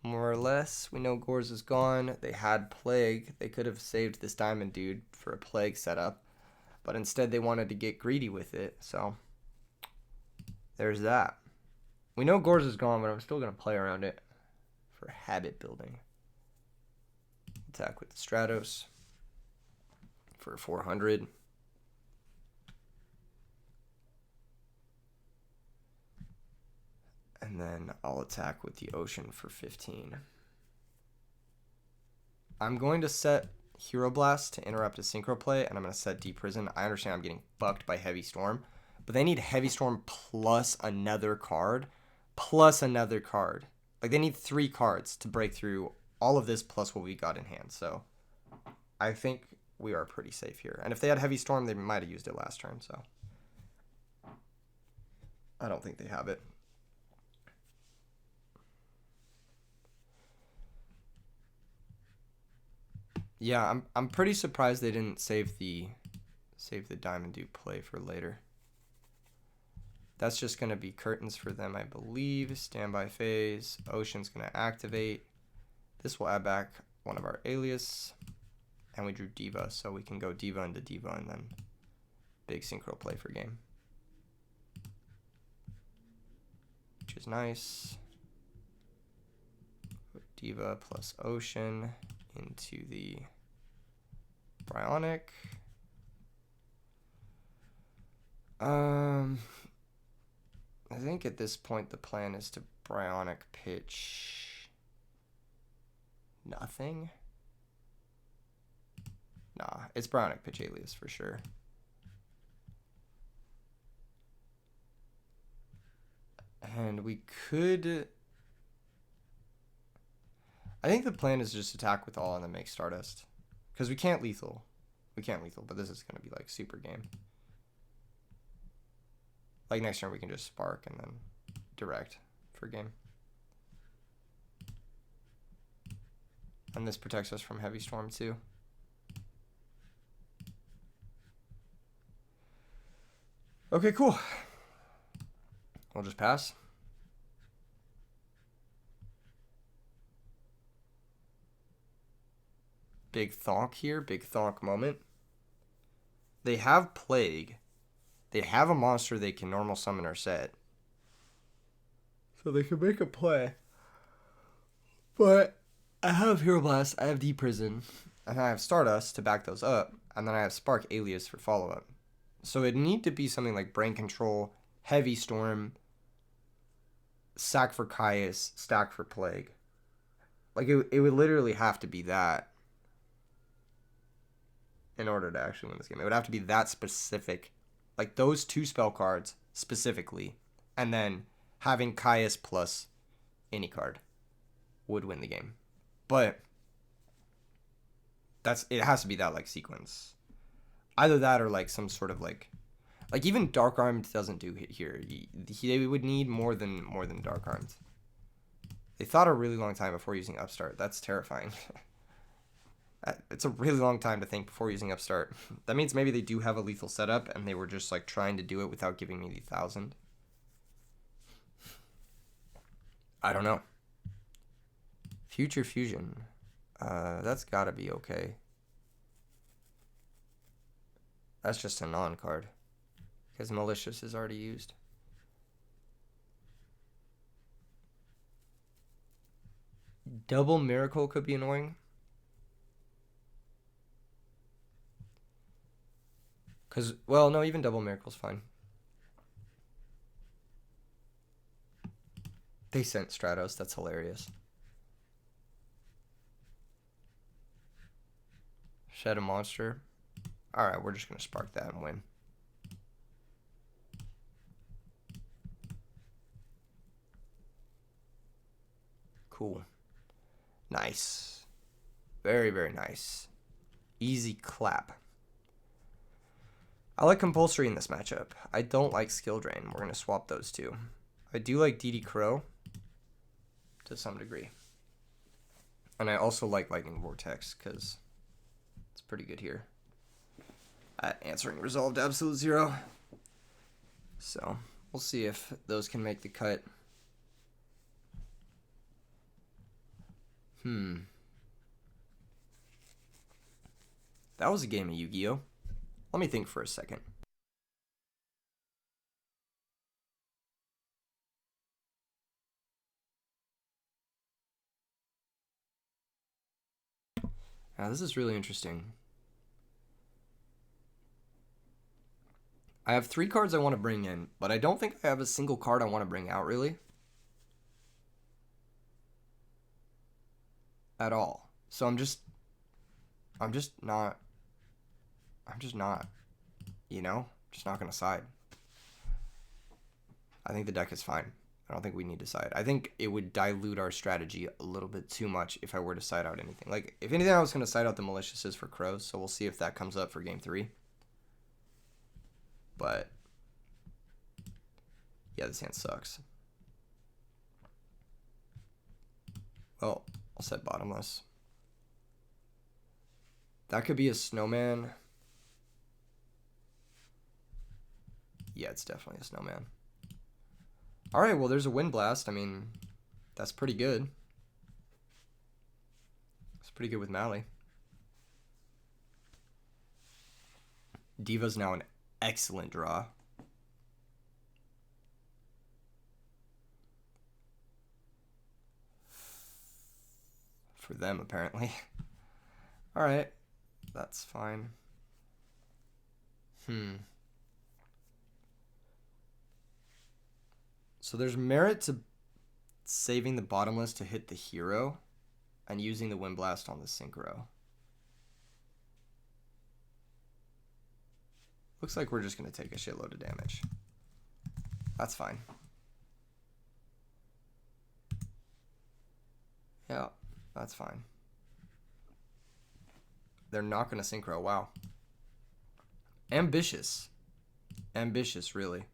More or less. We know Gores is gone. They had Plague. They could have saved this Diamond Dude for a Plague setup, but instead they wanted to get greedy with it, so there's that. We know Gores is gone, but I'm still going to play around it for habit building. Attack with the Stratos for 400. And then I'll attack with the Ocean for 15. I'm going to set Hero Blast to interrupt a Synchro play, and I'm going to set Deep Prison. I understand I'm getting fucked by Heavy Storm, but they need Heavy Storm plus another card. Like, they need 3 cards to break through all of this plus what we got in hand. So I think we are pretty safe here. And if they had Heavy Storm, they might have used it last turn, so I don't think they have it. Yeah, I'm pretty surprised they didn't save the Diamond Dude play for later. That's just going to be curtains for them, I believe. Standby phase. Ocean's going to activate. This will add back one of our Alias. And we drew Diva, so we can go Diva into Diva and then big synchro play for game. Which is nice. Put Diva plus Ocean into the Bryonic. I think at this point the plan is to Bryonic pitch nothing. Nah, it's Bryonic pitch Alias for sure. And we could... I think the plan is just attack with all and then make Stardust. Because we can't lethal. We can't lethal, but this is going to be like super game. Like next turn we can just spark and then direct for game. And this protects us from heavy storm too. Okay, cool. We'll just pass. Big thonk here, big thonk moment. They have Plague. They have a monster they can normal summon or set. So they can make a play. But I have Hero Blast, I have Deep Prison, and I have Stardust to back those up, and then I have Spark Alias for follow-up. So it'd need to be something like Brain Control, Heavy Storm, sack for Caius, stack for Plague. Like, it would literally have to be that in order to actually win this game. It would have to be that specific. Like, those two spell cards specifically, and then having Caius plus any card would win the game. But it has to be that, like, sequence. Either that or, like, some sort of, like even Dark Armed doesn't do it here. They would need more than Dark Armed. They thought a really long time before using Upstart. That's terrifying. It's a really long time to think before using Upstart. That means maybe they do have a lethal setup, and they were just, like, trying to do it without giving me the 1,000. I don't know. Future Fusion. That's gotta be okay. That's just a non-card. Because Malicious is already used. Double Miracle could be annoying. Because, well, no, even Double Miracle's fine. They sent Stratos. That's hilarious. Shed a monster. Alright, we're just going to spark that and win. Cool. Nice. Very, very nice. Easy clap. I like Compulsory in this matchup. I don't like Skill Drain. We're going to swap those two. I do like DD Crow to some degree. And I also like Lightning Vortex because it's pretty good here at answering Resolved Absolute Zero. So we'll see if those can make the cut. That was a game of Yu-Gi-Oh! Let me think for a second. Now, this is really interesting. I have 3 cards I want to bring in, but I don't think I have a single card I want to bring out, really. At all. So I'm just not, you know? Just not going to side. I think the deck is fine. I don't think we need to side. I think it would dilute our strategy a little bit too much if I were to side out anything. Like, if anything, I was going to side out the Maliciouses for Crows, so we'll see if that comes up for game 3. But, yeah, this hand sucks. Well, I'll set Bottomless. That could be a Snowman. Yeah, it's definitely a Snowman. Alright, well, there's a Wind Blast. I mean, that's pretty good. It's pretty good with Mally. Diva's now an excellent draw. For them, apparently. Alright, that's fine. So there's merit to saving the Bottomless to hit the hero and using the Wind Blast on the Synchro. Looks like we're just going to take a shitload of damage. That's fine. Yeah, that's fine. They're not going to synchro. Wow. Ambitious. Ambitious, really.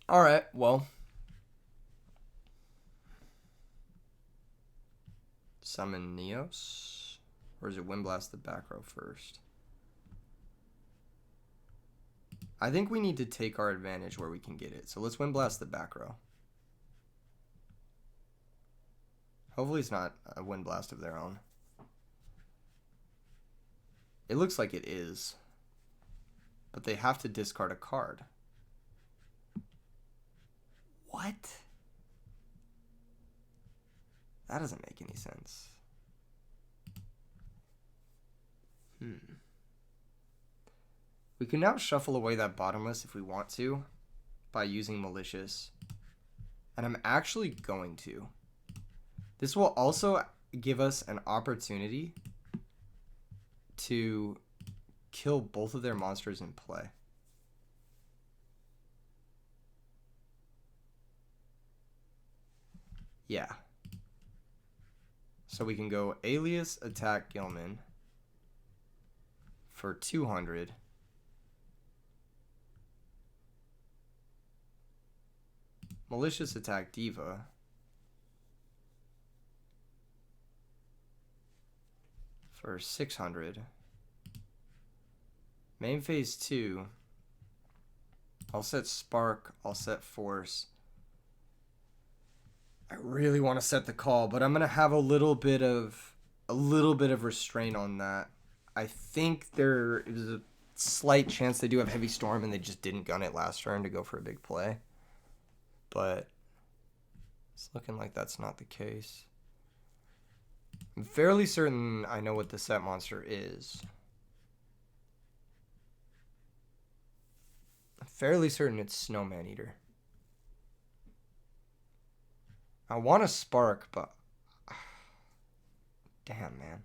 Alright, well. Summon Neos? Or is it Windblast the back row first? I think we need to take our advantage where we can get it. So let's Windblast the back row. Hopefully it's not a Windblast of their own. It looks like it is. But they have to discard a card. What? That doesn't make any sense. We can now shuffle away that bottomless if we want to by using Malicious. And I'm actually going to. This will also give us an opportunity to kill both of their monsters in play. Yeah. So we can go Alias, attack Gilman for 200. Malicious attack Diva for 600. Main phase 2. I'll set Spark. I'll set Force. I really want to set the call, but I'm gonna have a little bit of restraint on that. I think there is a slight chance they do have Heavy Storm and they just didn't gun it last turn to go for a big play. But it's looking like that's not the case. I'm fairly certain I know what the set monster is. I'm fairly certain it's Snowman Eater. I want to Spark, but damn, man.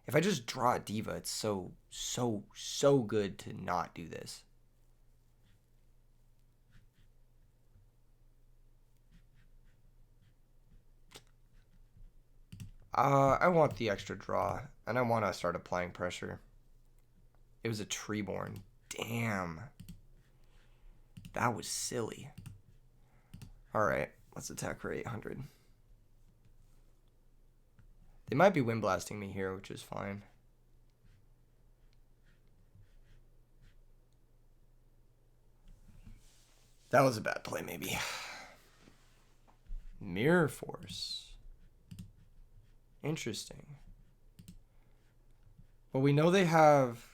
If I just draw a Diva, it's so good to not do this. I want the extra draw, and I want to start applying pressure. It was a Treeborn. Damn. That was silly. Alright, let's attack for 800. They might be Windblasting me here, which is fine. That was a bad play, maybe. Mirror Force. Interesting. Well, we know they have...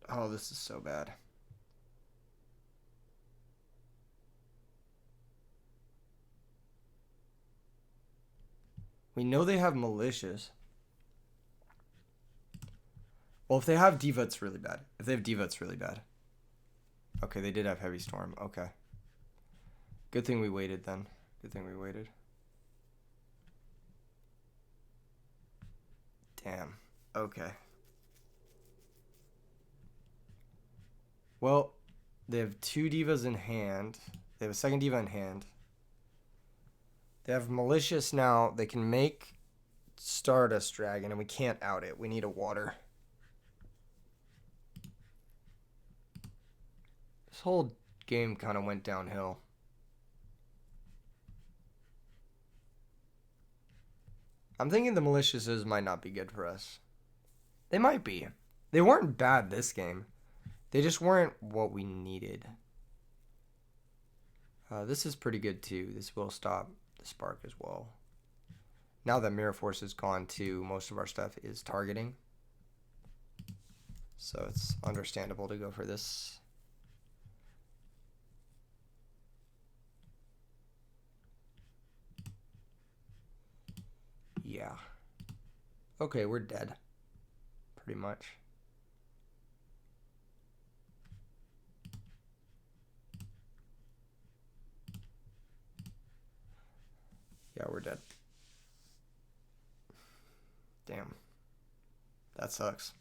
Oh, this is so bad. We know they have Malicious. Well, if they have Diva, it's really bad. If they have Diva, it's really bad. Okay, they did have Heavy Storm. Okay. Good thing we waited then. Good thing we waited. Damn. Okay. Well, they have 2 Divas in hand. They have a second Diva in hand. They have Malicious now. They can make Stardust Dragon, and we can't out it. We need a water. This whole game kind of went downhill. I'm thinking the Maliciouses might not be good for us. They might be. They weren't bad this game. They just weren't what we needed. This is pretty good too. This will stop the Spark as well. Now that Mirror Force is gone too, most of our stuff is targeting. So it's understandable to go for this. Yeah. Okay, we're dead. Pretty much. Yeah, we're dead. Damn. That sucks.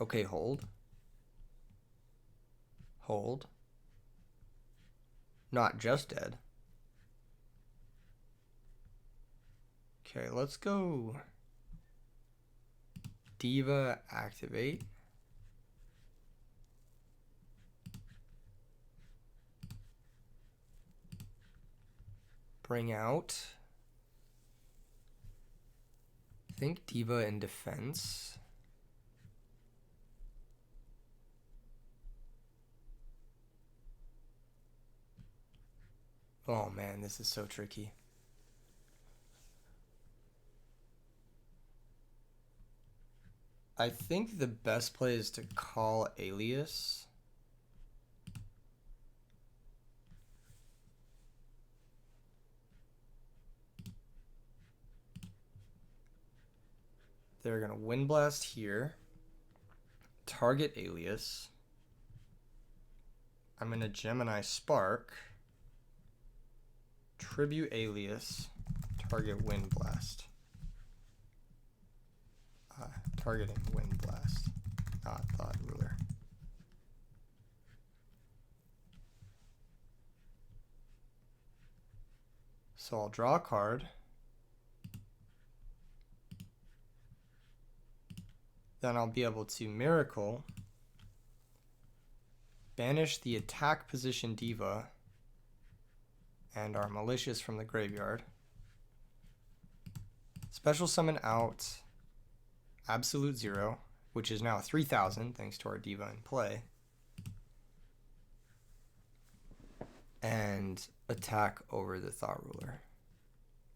Okay, hold. Hold. Not just dead. Okay, let's go Diva activate. Bring out. I think Diva in defense. Oh man, this is so tricky. I think the best play is to call Alias. They're going to Wind Blast here. Target Alias. I'm going to Gemini Spark. Tribute Alias. Target Wind Blast. Targeting Wind Blast. Not Thought Ruler. So I'll draw a card. Then I'll be able to Miracle. Banish the attack position Diva. And our Malicious from the graveyard. Special summon out Absolute Zero, which is now 3,000 thanks to our Diva in play. And attack over the Thought Ruler.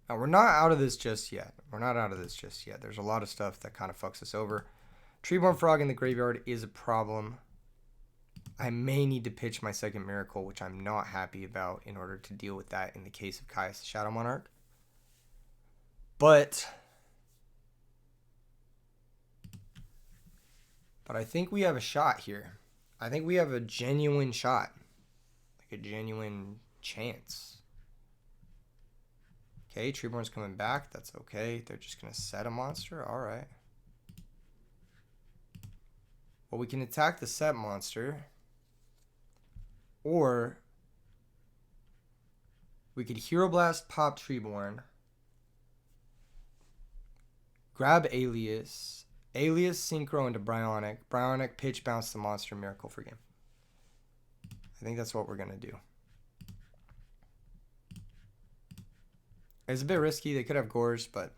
Now, we're not out of this just yet. There's a lot of stuff that kind of fucks us over. Treeborn Frog in the graveyard is a problem. I may need to pitch my second Miracle, which I'm not happy about, in order to deal with that in the case of Caius the Shadow Monarch. But I think we have a shot here. I think we have a genuine shot. Like a genuine chance. Okay, Treeborn's coming back. That's okay. They're just going to set a monster. All right. Well, we can attack the set monster. Or we could Hero Blast, pop Treeborn. Grab Alias. Alias, Synchro into Bryonic. Bryonic, pitch, bounce the monster, Miracle for game. I think that's what we're going to do. It's a bit risky. They could have Gores, but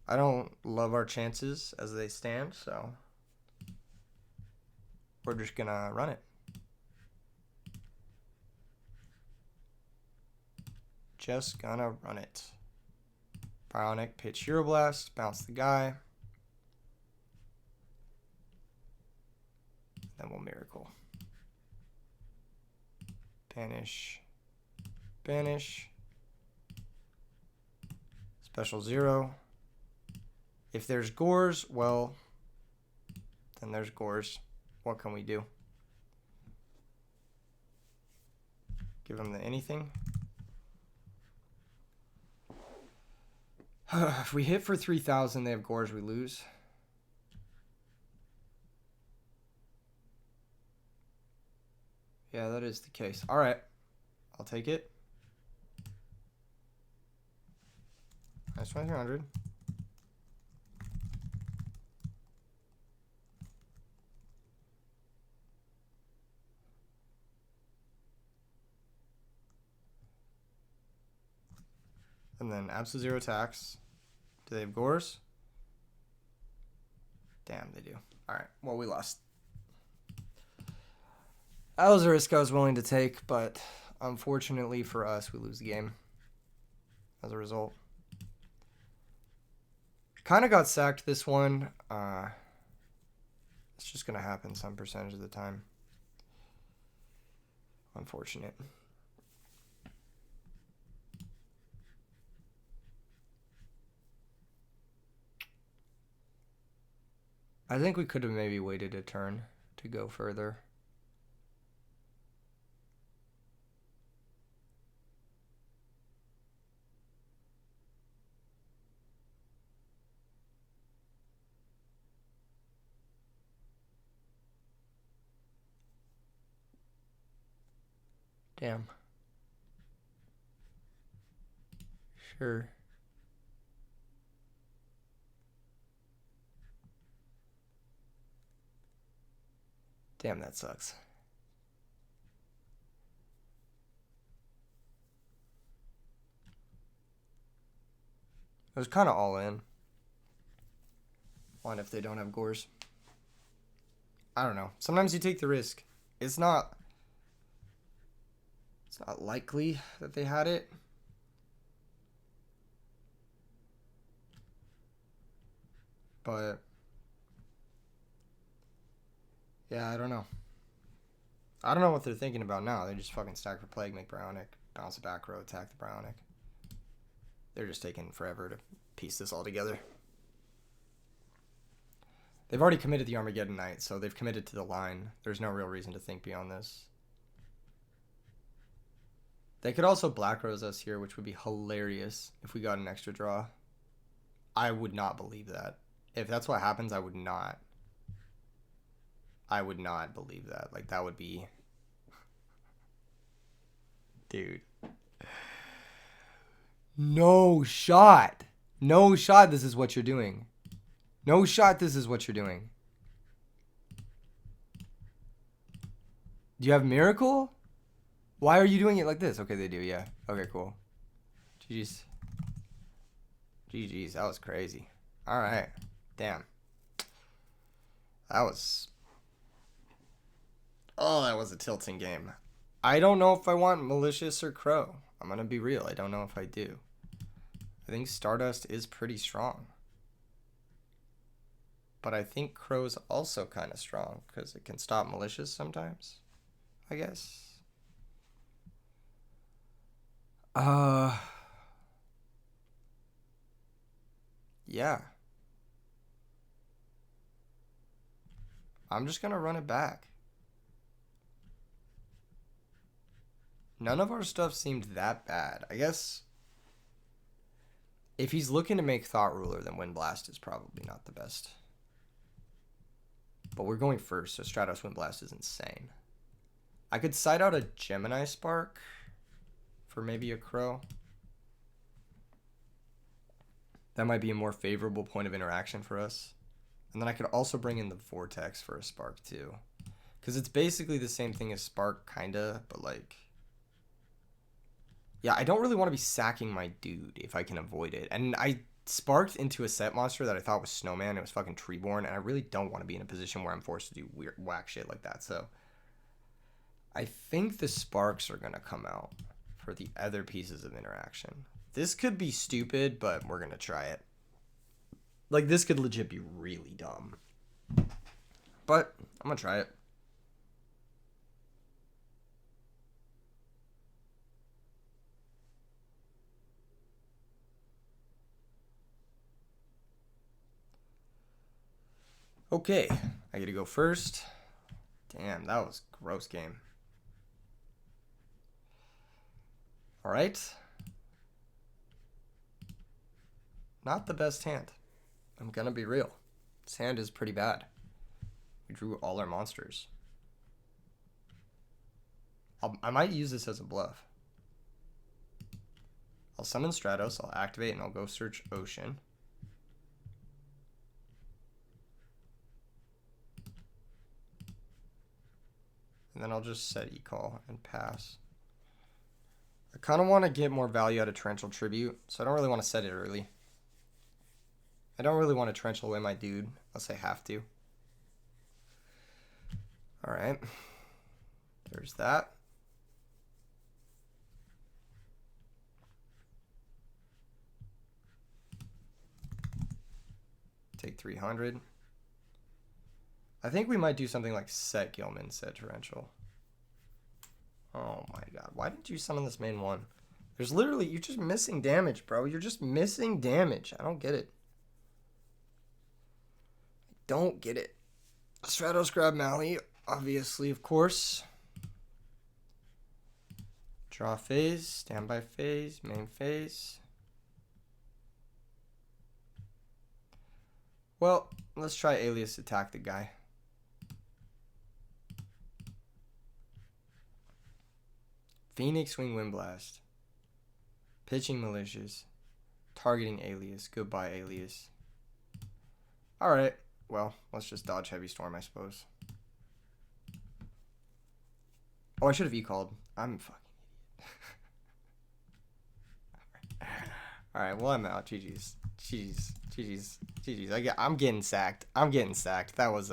I don't love our chances as they stand, so we're just going to run it. Just gonna run it. Bionic, pitch Hero Blast, bounce the guy. Then we'll Miracle. Banish. Banish. Special 0. If there's Gores, well, then there's Gores. What can we do? Give them the anything. If we hit for 3,000, they have Gores, we lose. Yeah, that is the case. All right. I'll take it. That's 2,300. And then absolute 0 attacks. Do they have Gores? Damn, they do. All right. Well, we lost. That was a risk I was willing to take, but unfortunately for us, we lose the game as a result. Kind of got sacked this one. It's just going to happen some percentage of the time. Unfortunate. I think we could have maybe waited a turn to go further. Damn. Sure. Damn, that sucks. It was kind of all in. What if they don't have gores? I don't know. Sometimes you take the risk. It's not likely that they had it. But yeah, I don't know. I don't know what they're thinking about now. They just fucking stack for plague, make Bionic, bounce it back row, attack the Bionic. They're just taking forever to piece this all together. They've already committed the Armageddon Knight, so they've committed to the line. There's no real reason to think beyond this. They could also Black Rose us here, which would be hilarious if we got an extra draw. I would not believe that. If that's what happens, I would not believe that. Like, that would be... Dude. No shot. No shot this is what you're doing. No shot this is what you're doing. Do you have Miracle? Why are you doing it like this? Okay, they do, yeah. Okay, cool. GG's. GG's, that was crazy. Alright. Damn. That was... Oh, that was a tilting game. I don't know if I want Malicious or Crow. I'm gonna be real. I don't know if I do. I think Stardust is pretty strong. But I think Crow's also kind of strong because it can stop Malicious sometimes, I guess. Yeah. I'm just gonna run it back. None of our stuff seemed that bad. I guess if he's looking to make Thought Ruler, then Wind Blast is probably not the best. But we're going first, so Stratos Wind Blast is insane. I could side out a Gemini Spark for maybe a Crow. That might be a more favorable point of interaction for us. And then I could also bring in the Vortex for a Spark too. Because it's basically the same thing as Spark, kinda, but like... Yeah, I don't really want to be sacking my dude if I can avoid it. And I sparked into a set monster that I thought was Snowman. It was fucking Treeborn, and I really don't want to be in a position where I'm forced to do weird whack shit like that. So I think the sparks are going to come out for the other pieces of interaction. This could be stupid, but we're going to try it. Like, this could legit be really dumb. But I'm going to try it. Okay, I get to go first. Damn, that was a gross game. All right. Not the best hand. I'm gonna be real. This hand is pretty bad. We drew all our monsters. I might use this as a bluff. I'll summon Stratos, I'll activate, and I'll go search Ocean. And then I'll just set E-Call and pass. I kind of want to get more value out of Torrential Tribute, so I don't really want to set it early. I don't really want to torrential away my dude, unless I have to. Alright. There's that. Take 300. I think we might do something like set Gilman, set Torrential. Oh my god. Why didn't you summon this main one? There's literally, you're just missing damage, bro. You're just missing damage. I don't get it. I don't get it. Stratos grab Mally, obviously, of course. Draw phase, standby phase, main phase. Well, let's try Alias attack the guy. Phoenix Wing Wind Blast. Pitching Malicious. Targeting Alias. Goodbye, Alias. Alright. Well, let's just dodge Heavy Storm, I suppose. Oh, I should have E-called. I'm a fucking idiot. Alright, well, I'm out. GG's. GG's. GG's. GG's. I'm getting sacked. I'm getting sacked. That was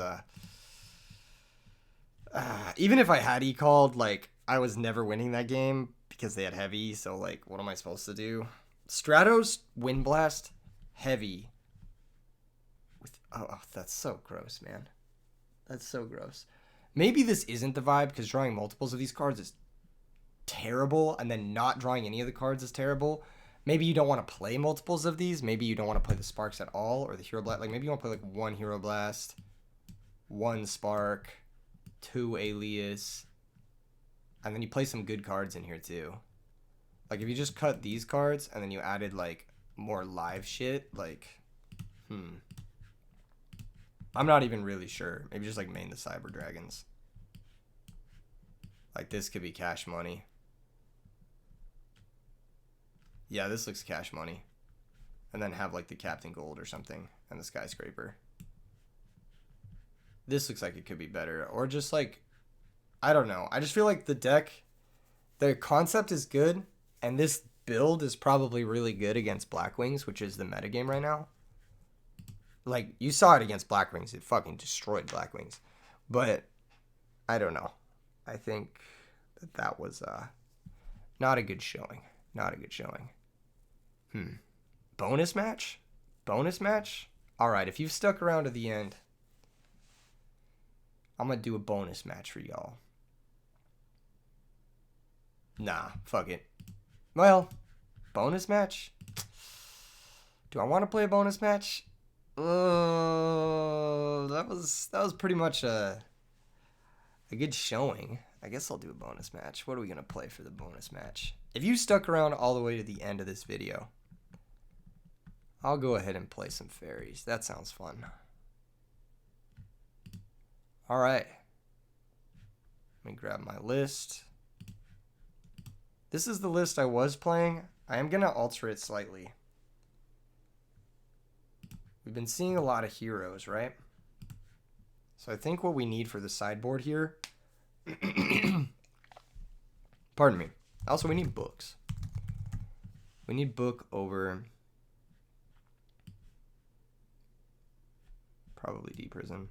even if I had E-called, like, I was never winning that game because they had Heavy, so, like, what am I supposed to do? Stratos, Wind Blast, Heavy. Oh, that's so gross, man. That's so gross. Maybe this isn't the vibe because drawing multiples of these cards is terrible, and then not drawing any of the cards is terrible. Maybe you don't want to play multiples of these. Maybe you don't want to play the Sparks at all, or the Hero Blast. Like, maybe you want to play, like, 1 Hero Blast, 1 Spark, 2 Alias, and then you play some good cards in here, too. Like, if you just cut these cards, and then you added, like, more live shit, like, I'm not even really sure. Maybe just, like, main the Cyber Dragons. Like, this could be cash money. Yeah, this looks cash money. And then have, like, the Captain Gold or something. And the Skyscraper. This looks like it could be better. Or just, like, I don't know. I just feel like the deck, the concept is good. And this build is probably really good against Blackwings, which is the metagame right now. Like, you saw it against Blackwings. It fucking destroyed Blackwings. But, I don't know. I think that was not a good showing. Not a good showing. Bonus match? Bonus match? Alright, if you've stuck around to the end, I'm going to do a bonus match for y'all. Nah, fuck it. Well, bonus match? Do I want to play a bonus match? That was pretty much a good showing. I guess I'll do a bonus match. What are we going to play for the bonus match? If you stuck around all the way to the end of this video, I'll go ahead and play some fairies. That sounds fun. Alright. Let me grab my list. This is the list I was playing. I am going to alter it slightly. We've been seeing a lot of heroes, right? So I think what we need for the sideboard here... Pardon me. Also, we need books. We need book over... probably Deep Prison.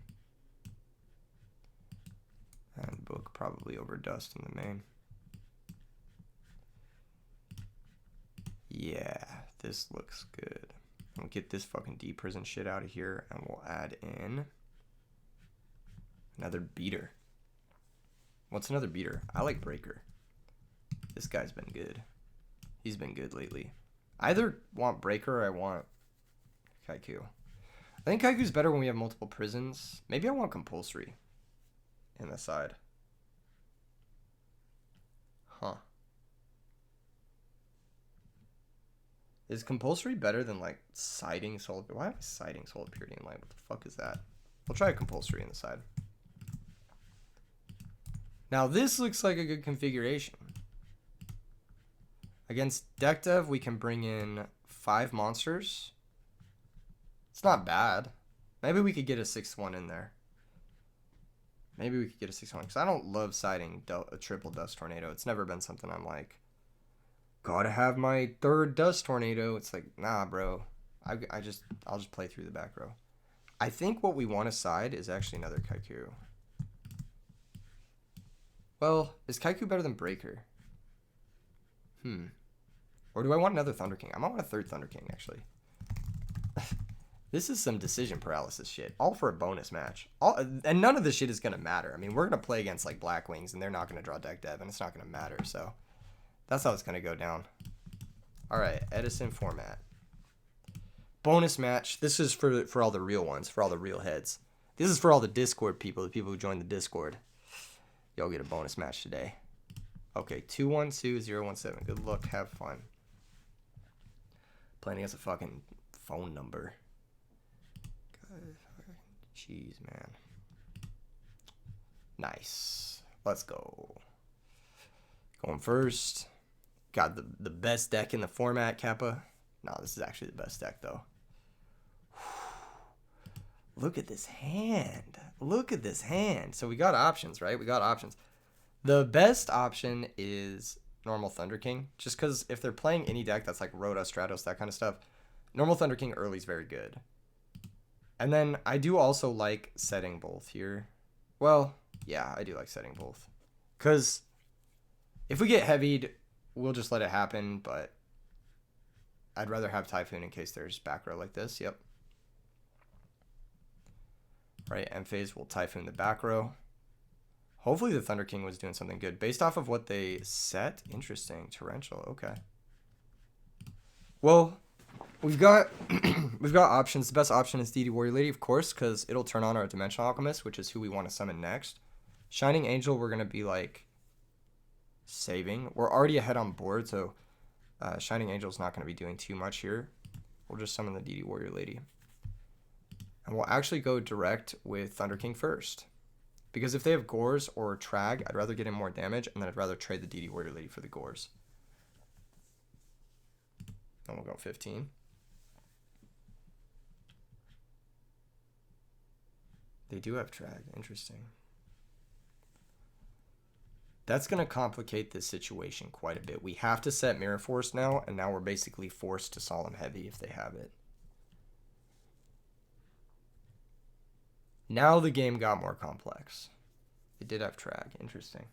And book probably over Dust in the main. Yeah, this looks good. We'll get this fucking Deep Prison shit out of here, and we'll add in another beater. What's another beater? I like Breaker. This guy's been good. He's been good lately. I either want Breaker or I want Kaiku. I think Kaiku's better when we have multiple prisons. Maybe I want Compulsory in the side. Huh. Is Compulsory better than, like, siding Soul? Why am I siding Soul of Purity in light? What the fuck is that? We'll try a Compulsory in the side. Now, this looks like a good configuration. Against Deck Dev, we can bring in 5 monsters. It's not bad. Maybe we could get a 6-1 in there. Maybe we could get a 6-1. Because I don't love siding a triple Dust Tornado. It's never been something I'm like, gotta have my 3rd Dust Tornado. It's like, nah, bro. I'll just play through the back row. I think what we want to side is actually another Kaiku. Well, is Kaiku better than Breaker? Or do I want another Thunder King? I might want a 3rd Thunder King, actually. This is some decision paralysis shit. All for a bonus match. And none of this shit is going to matter. I mean, we're going to play against, like, Blackwings, and they're not going to draw Deck Dev, and it's not going to matter, so... That's how it's going to go down. Alright, Edison format. Bonus match. This is for all the real ones, for all the real heads. This is for all the Discord people, the people who joined the Discord. Y'all get a bonus match today. Okay, 212-017. Good luck, have fun. Playing against a fucking phone number. Jeez, man. Nice. Let's go. Going first. Got the best deck in the format, Kappa. No, this is actually the best deck, though. Look at this hand. Look at this hand. So we got options, right? We got options. The best option is normal Thunder King. Just because if they're playing any deck that's like Rhoda, Stratos, that kind of stuff, normal Thunder King early is very good. And then I do also like setting both here. Well, yeah, I do like setting both. Because if we get heavied, we'll just let it happen, but I'd rather have Typhoon in case there's back row like this. Yep. Right, end phase will Typhoon the back row. Hopefully the Thunder King was doing something good. Based off of what they set, interesting. Torrential, okay. Well, we've got options. The best option is DD Warrior Lady, of course, because it'll turn on our Dimensional Alchemist, which is who we want to summon next. Shining Angel, we're going to be like saving. We're already ahead on board, so Shining Angel's not going to be doing too much here. We'll just summon the DD Warrior Lady. And we'll actually go direct with Thunder King first. Because if they have Gores or Trag, I'd rather get in more damage, and then I'd rather trade the DD Warrior Lady for the Gores. And we'll go 15. They do have Trag. Interesting. That's going to complicate this situation quite a bit. We have to set Mirror Force now, and now we're basically forced to Solemn Heavy if they have it. Now the game got more complex. They did have Trag. Interesting.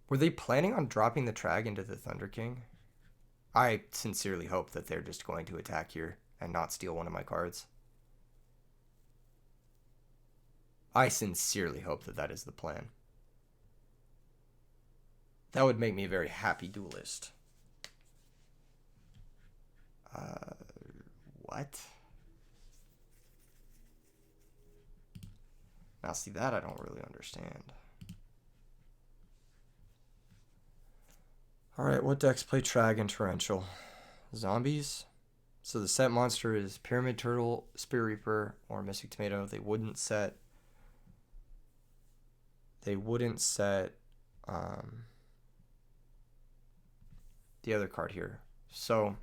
Were they planning on dropping the Trag into the Thunder King? I sincerely hope that they're just going to attack here and not steal one of my cards. I sincerely hope that that is the plan. That would make me a very happy duelist. What? Now, see, that I don't really understand. Alright, what decks play Trag and Torrential? Zombies? So the set monster is Pyramid Turtle, Spear Reaper, or Mystic Tomato. They wouldn't set the other card here. So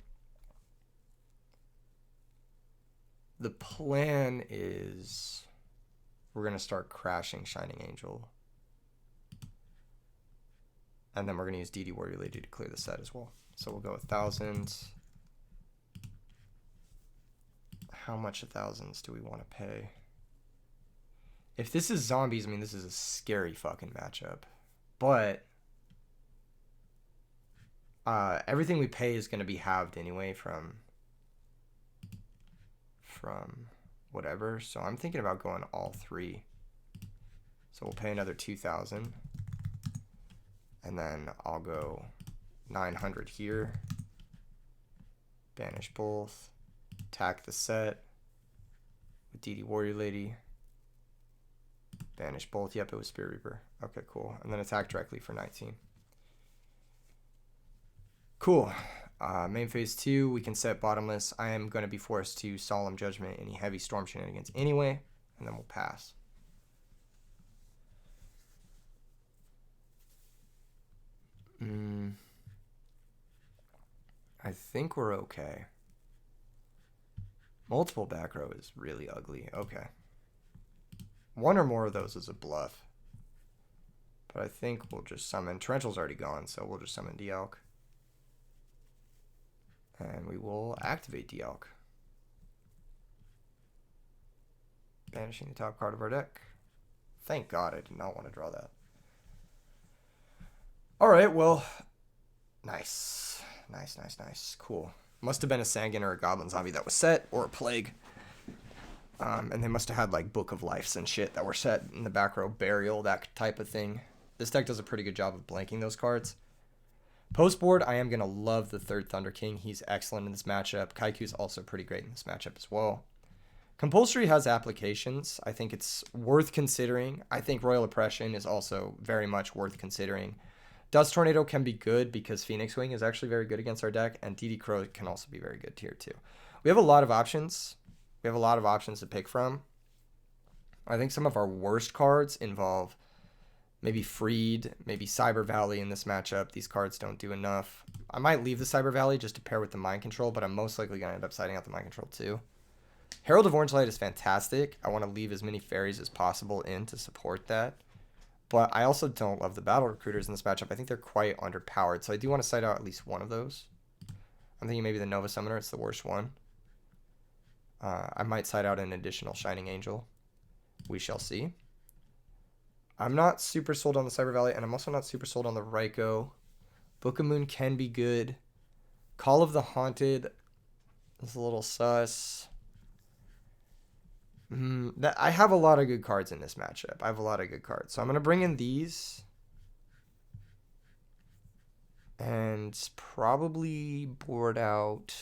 the plan is we're going to start crashing Shining Angel. And then we're going to use DD Warrior Lady to clear the set as well. So we'll go 1,000. How much 1,000s do we want to pay? If this is zombies, I mean, this is a scary fucking matchup. But everything we pay is going to be halved anyway from whatever. So I'm thinking about going all three. So we'll pay another 2,000. And then I'll go 900 here. Banish both. Attack the set with DD Warrior Lady. Banish both. Yep, it was Spear Reaper. Okay, cool. And then attack directly for 19. Cool. Main phase 2, we can set bottomless. I am going to be forced to Solemn Judgment any heavy storm shenanigans anyway, and then we'll pass. I think we're okay. Multiple back row is really ugly. Okay. One or more of those is a bluff. But I think we'll just summon. Torrential's already gone, so we'll just summon Dialk. And we will activate Dialk. Banishing the top card of our deck. Thank God I did not want to draw that. Alright, well. Nice. Nice. Cool. Must have been a Sangan or a Goblin Zombie that was set, or a Plague. And they must have had like Book of Lives and shit that were set in the back row. Burial, that type of thing. This deck does a pretty good job of blanking those cards. Post board, I am going to love the third Thunder King. He's excellent in this matchup. Kaiku's also pretty great in this matchup as well. Compulsory has applications. I think it's worth considering. I think Royal Oppression is also very much worth considering. Dust Tornado can be good because Phoenix Wing is actually very good against our deck, and DD Crow can also be very good here too. We have a lot of options. We have a lot of options to pick from. I think some of our worst cards involve Maybe Freed, maybe Cyber Valley in this matchup. These cards don't do enough. I might leave the Cyber Valley just to pair with the Mind Control, but I'm most likely going to end up siding out the Mind Control too. Herald of Orange Light is fantastic. I want to leave as many fairies as possible in to support that. But I also don't love the Battle Recruiters in this matchup. I think they're quite underpowered, so I do want to side out at least one of those. I'm thinking maybe the Nova Summoner. It's the worst one. I might side out an additional Shining Angel. We shall see. I'm not super sold on the Cyber Valley, and I'm also not super sold on the Raikou. Book of Moon can be good. Call of the Haunted is a little sus. I have a lot of good cards in this matchup. I have a lot of good cards. So I'm going to bring in these. And probably board out.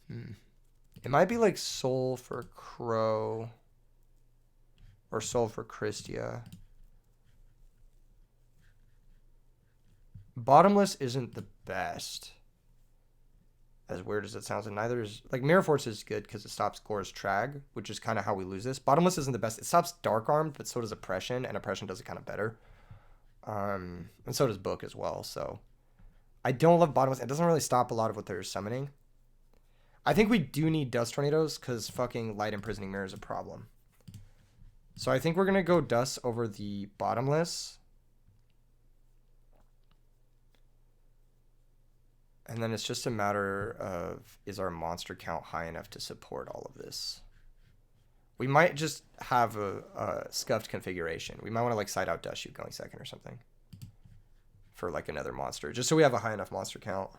It might be like Soul for Crow. Or Soul for Christia. Bottomless isn't the best. As weird as it sounds, and neither is... Like, Mirror Force is good because it stops Gore's Trag, which is kind of how we lose this. Bottomless isn't the best. It stops Dark Armed, but so does Oppression, and Oppression does it kind of better. And so does Book as well, so... I don't love Bottomless. It doesn't really stop a lot of what they're summoning. I think we do need Dust Tornadoes because fucking Light Imprisoning Mirror is a problem. So I think we're going to go Dust over the Bottomless. And then it's just a matter of, is our monster count high enough to support all of this? We might just have a scuffed configuration. We might want to like side out Dust Shoot going second or something. For like another monster. Just so we have a high enough monster count.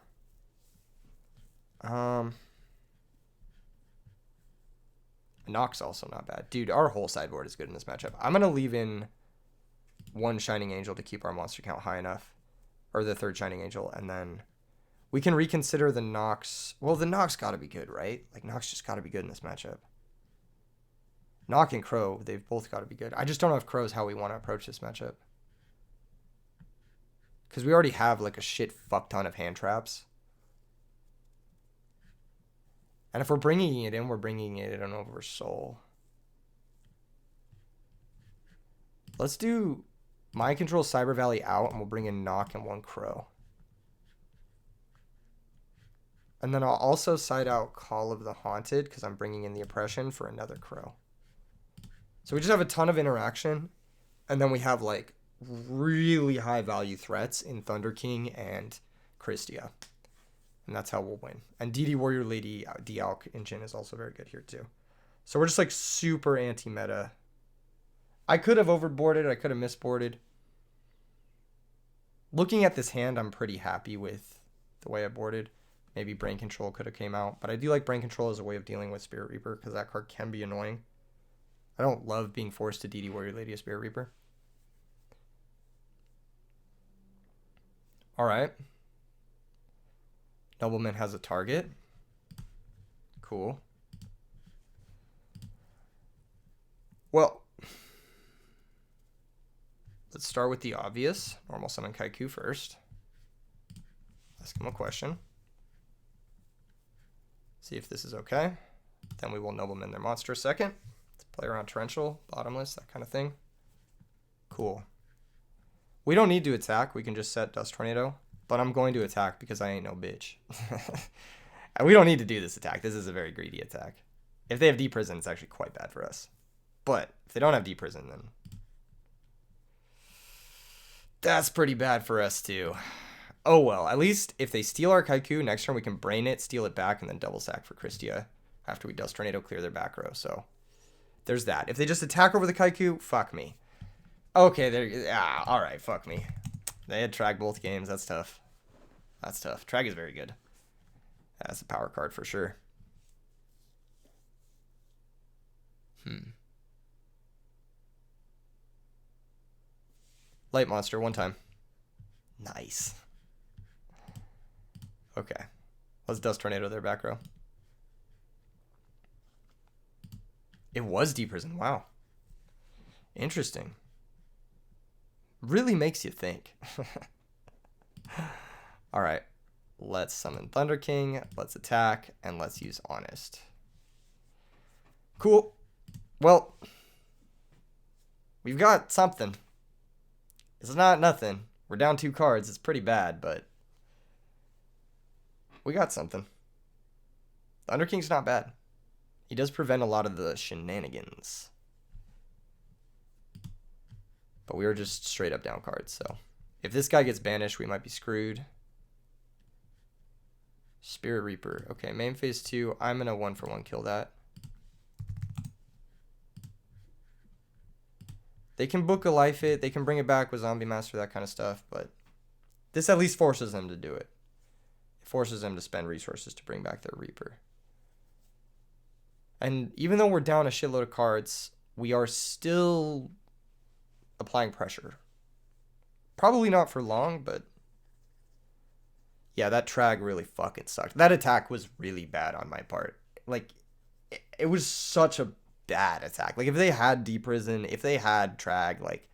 Nox also not bad. Dude, our whole sideboard is good in this matchup. I'm going to leave in one Shining Angel to keep our monster count high enough. Or the third Shining Angel. And then we can reconsider the Nox. Well, the Nox got to be good, right? Like, Nox just got to be good in this matchup. Nox and Crow, they've both got to be good. I just don't know if Crow is how we want to approach this matchup. Because we already have, like, a shit fuck ton of hand traps. And if we're bringing it in, we're bringing it in over Soul. Let's do Mind Control Cyber Valley out, and we'll bring in Nock and one Crow. And then I'll also side out Call of the Haunted, because I'm bringing in the Oppression for another Crow. So we just have a ton of interaction, and then we have, like, really high value threats in Thunder King and Christia. And that's how we'll win. And DD Warrior Lady D-Alk engine is also very good here too. So we're just like super anti-meta. I could have overboarded. I could have misboarded. Looking at this hand, I'm pretty happy with the way I boarded. Maybe Brain Control could have came out. But I do like Brain Control as a way of dealing with Spirit Reaper because that card can be annoying. I don't love being forced to DD Warrior Lady a Spirit Reaper. All right. Nobleman has a target. Cool. Well, let's start with the obvious. Normal summon Kaiku first. Ask him a question. See if this is okay. Then we will Nobleman their monster second. Let's play around Torrential, Bottomless, that kind of thing. Cool. We don't need to attack. We can just set Dust Tornado. But I'm going to attack because I ain't no bitch. We don't need to do this attack. This is a very greedy attack. If they have Deep Prison, it's actually quite bad for us. But if they don't have Deep Prison, then that's pretty bad for us too. Oh well, at least if they steal our Kaiku, next turn we can brain it, steal it back, and then double sack for Christia after we Dust Tornado clear their back row. So there's that. If they just attack over the Kaiku, fuck me. Okay, there. All right, fuck me. They had Trag both games. That's tough. That's tough. Trag is very good. That's a power card for sure. Light monster, one time. Nice. Okay. Let's Dust Tornado their back row. It was Deep Prison. Wow. Interesting. Really makes you think. All right. Let's summon Thunder King. Let's attack. And let's use Honest. Cool. Well, We've got something. It's not nothing. We're down 2 cards. It's pretty bad, but we got something. Thunder King's not bad. He does prevent a lot of the shenanigans. But we are just straight up down cards, so if this guy gets banished, we might be screwed. Spirit Reaper. Okay, main phase 2. I'm going to 1-for-1 kill that. They can book a life hit. They can bring it back with Zombie Master, that kind of stuff. But this at least forces them to do it. It forces them to spend resources to bring back their Reaper. And even though we're down a shitload of cards, we are still applying pressure. Probably not for long, but yeah, that Trag really fucking sucked. That attack was really bad on my part. Like, it was such a bad attack. Like, if they had Deep Prison, if they had Trag, like,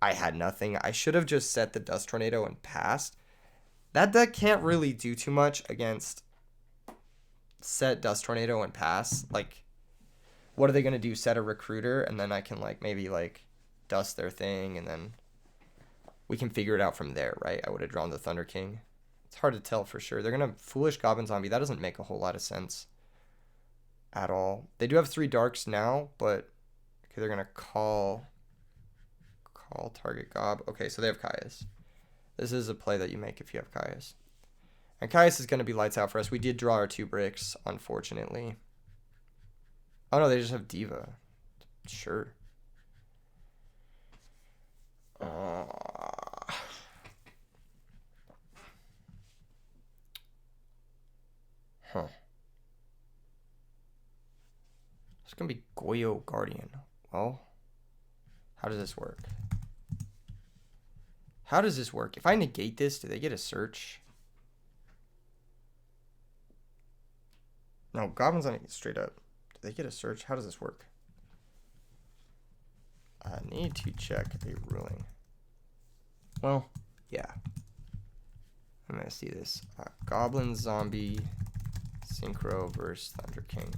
I had nothing. I should have just set the Dust Tornado and passed. That deck can't really do too much against set Dust Tornado and pass. Like, what are they going to do? Set a Recruiter, and then I can, like, maybe, like, dust their thing, and then we can figure it out from there, right? I would have drawn the Thunder King. It's hard to tell for sure. They're going to Foolish Goblin Zombie. That doesn't make a whole lot of sense at all. They do have 3 Darks now, but okay, they're going to call target Gob. Okay, so they have Caius. This is a play that you make if you have Caius. And Caius is going to be lights out for us. We did draw our 2 bricks, unfortunately. Oh, no, they just have Diva. Sure. Huh. It's going to be Yugioh Guardian. Well, how does this work? How does this work? If I negate this, do they get a search? No, Goblins on it straight up. Do they get a search? How does this work? I need to check a ruling. Well, yeah. I'm going to see this. Goblin Zombie Synchro versus Thunder King.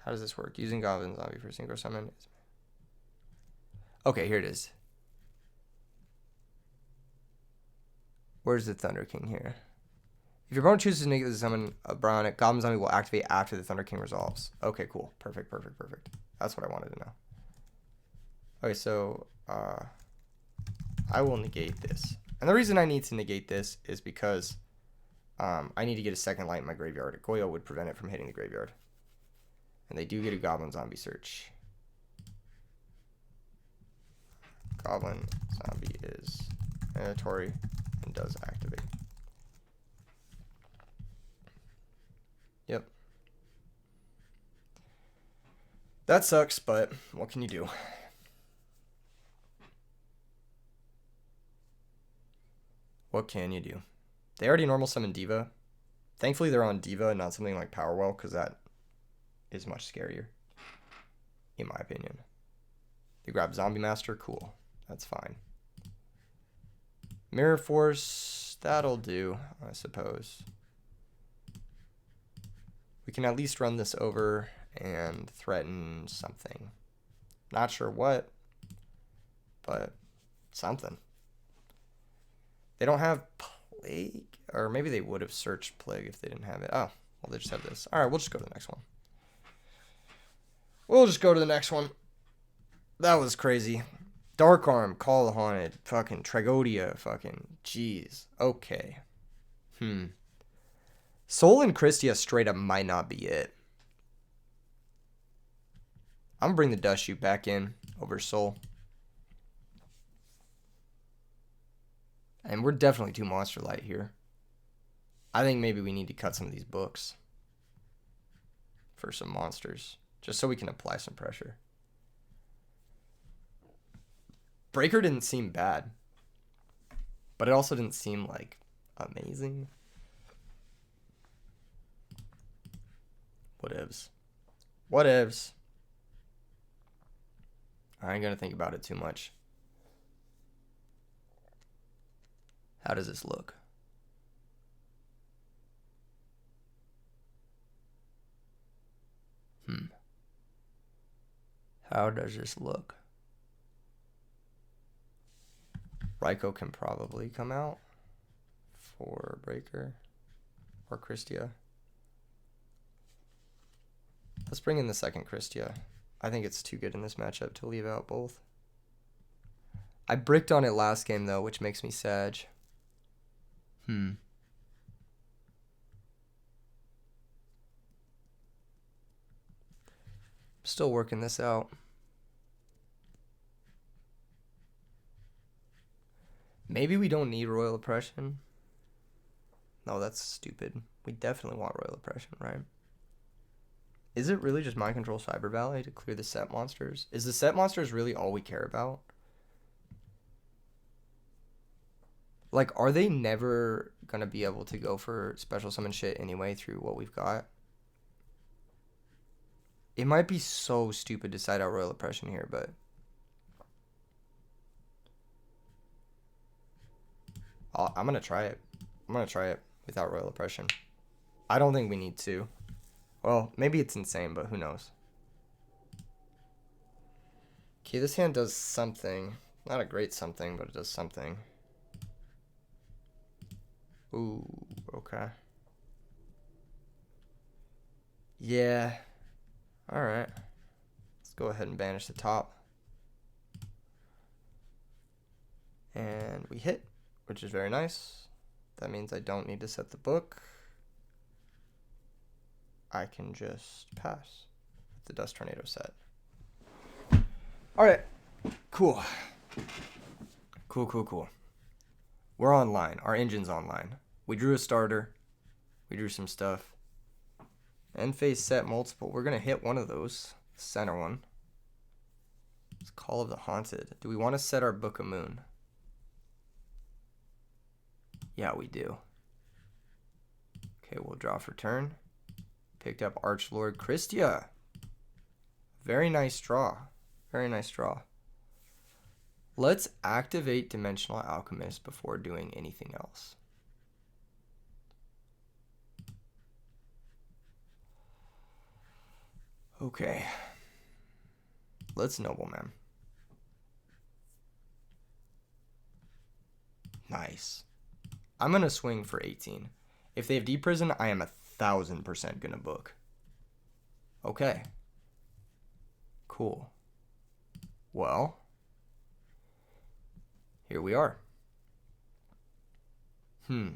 How does this work? Using Goblin Zombie for Synchro Summon. Okay, here it is. Where's the Thunder King here? If your opponent chooses to negate the summon a Bronic, Goblin Zombie will activate after the Thunder King resolves. Okay, cool. Perfect, perfect, perfect. That's what I wanted to know. Okay, so I will negate this. And the reason I need to negate this is because I need to get a second light in my graveyard. Yugioh would prevent it from hitting the graveyard. And they do get a Goblin Zombie search. Goblin Zombie is mandatory and does activate. Yep. That sucks, but what can you do? What can you do? They already normal summon Diva. Thankfully, they're on Diva and not something like Powerwell, because that is much scarier, in my opinion. They grab Zombie Master. Cool. That's fine. Mirror Force. That'll do, I suppose. We can at least run this over and threaten something. Not sure what, but something. They don't have Plague, or maybe they would have searched Plague if they didn't have it. Oh, well, they just have this. All right, we'll just go to the next one. We'll just go to the next one. That was crazy. Dark Arm, Call the Haunted, fucking Tragodia, fucking, jeez. Okay. Soul and Christia straight up might not be it. I'm gonna bring the Dust Shoot back in over Soul. And we're definitely too monster light here. I think maybe we need to cut some of these books for some monsters, just so we can apply some pressure. Breaker didn't seem bad, but it also didn't seem like amazing. Whatevs. Whatevs. I ain't gonna think about it too much. How does this look? How does this look? Raikou can probably come out for Breaker or Christia. Let's bring in the second Christia. I think it's too good in this matchup to leave out both. I bricked on it last game though, which makes me sad. Still working this out. Maybe we don't need Royal Oppression. No, that's stupid. We definitely want Royal Oppression, right? Is it really just Mind Control Cyber Valley to clear the set monsters? Is the set monsters really all we care about? Like, are they never gonna be able to go for special summon shit anyway through what we've got? It might be so stupid to side out Royal Oppression here, but... I'm gonna try it. I'm gonna try it without Royal Oppression. I don't think we need to. Well, maybe it's insane, but who knows? Okay, this hand does something. Not a great something, but it does something. Ooh, okay. Yeah. Alright. Let's go ahead and banish the top. And we hit, which is very nice. That means I don't need to set the book. I can just pass with the Dust Tornado set. Alright. Cool. Cool. We're online. Our engine's online. We drew a starter. We drew some stuff. End phase set multiple. We're going to hit one of those. Center one. It's Call of the Haunted. Do we want to set our Book of Moon? Yeah, we do. Okay, we'll draw for turn. Picked up Archlord Christia. Very nice draw. Very nice draw. Let's activate Dimensional Alchemist before doing anything else. Okay. Let's Nobleman. Nice. I'm going to swing for 18. If they have Deep Prison, I am 1,000% going to book. Okay. Cool. Well, here we are. No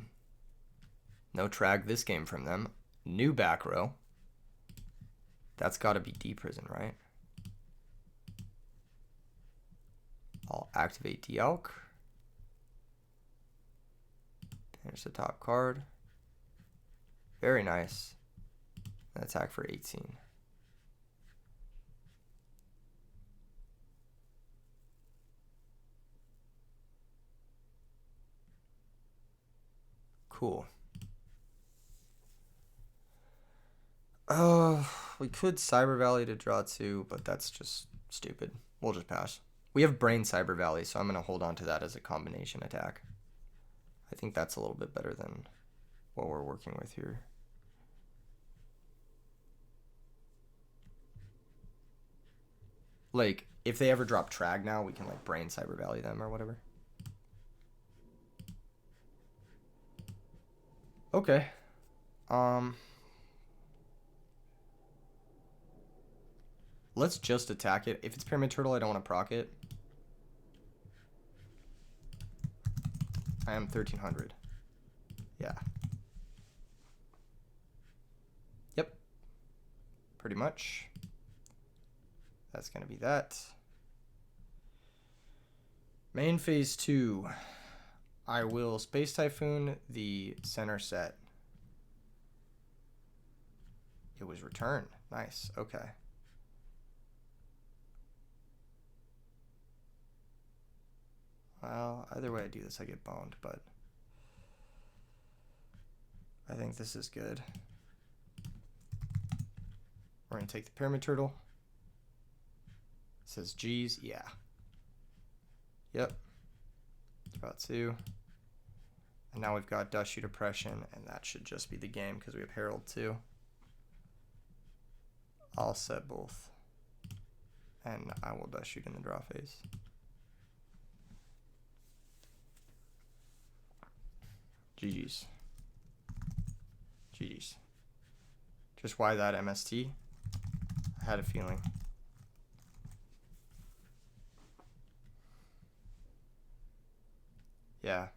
trag this game from them. New back row. That's got to be Deep Prison, right? I'll activate Dialk. There's the top card. Very nice. Attack for 18. Cool. We could Cyber Valley to draw 2, but that's just stupid. We'll just pass. We have Brain Cyber Valley, so I'm going to hold on to that as a combination attack. I think that's a little bit better than what we're working with here. Like, if they ever drop Trag now, we can, like, Brain Cyber Valley them or whatever. Okay. Let's just attack it. If it's Pyramid Turtle, I don't want to proc it. I am 1,300. Yeah. Yep. Pretty much. That's going to be that. Main phase 2. I will Space Typhoon the center set. It was returned. Nice. Okay. Well, either way I do this, I get boned, but I think this is good. We're going to take the Pyramid Turtle. It says G's. Yeah. Yep. Draw 2. And now we've got Dust Shoot Oppression, and that should just be the game because we have Herald too. I'll set both. and I will just shoot in the draw phase. GG's. GG's. Just why that MST? I had a feeling. Yeah.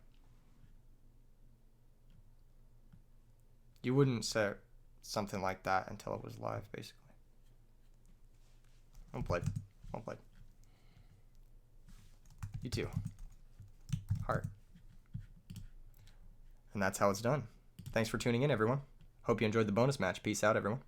You wouldn't say something like that until it was live, basically. Well played. Well played. You too. Heart. And that's how it's done. Thanks for tuning in, everyone. Hope you enjoyed the bonus match. Peace out, everyone.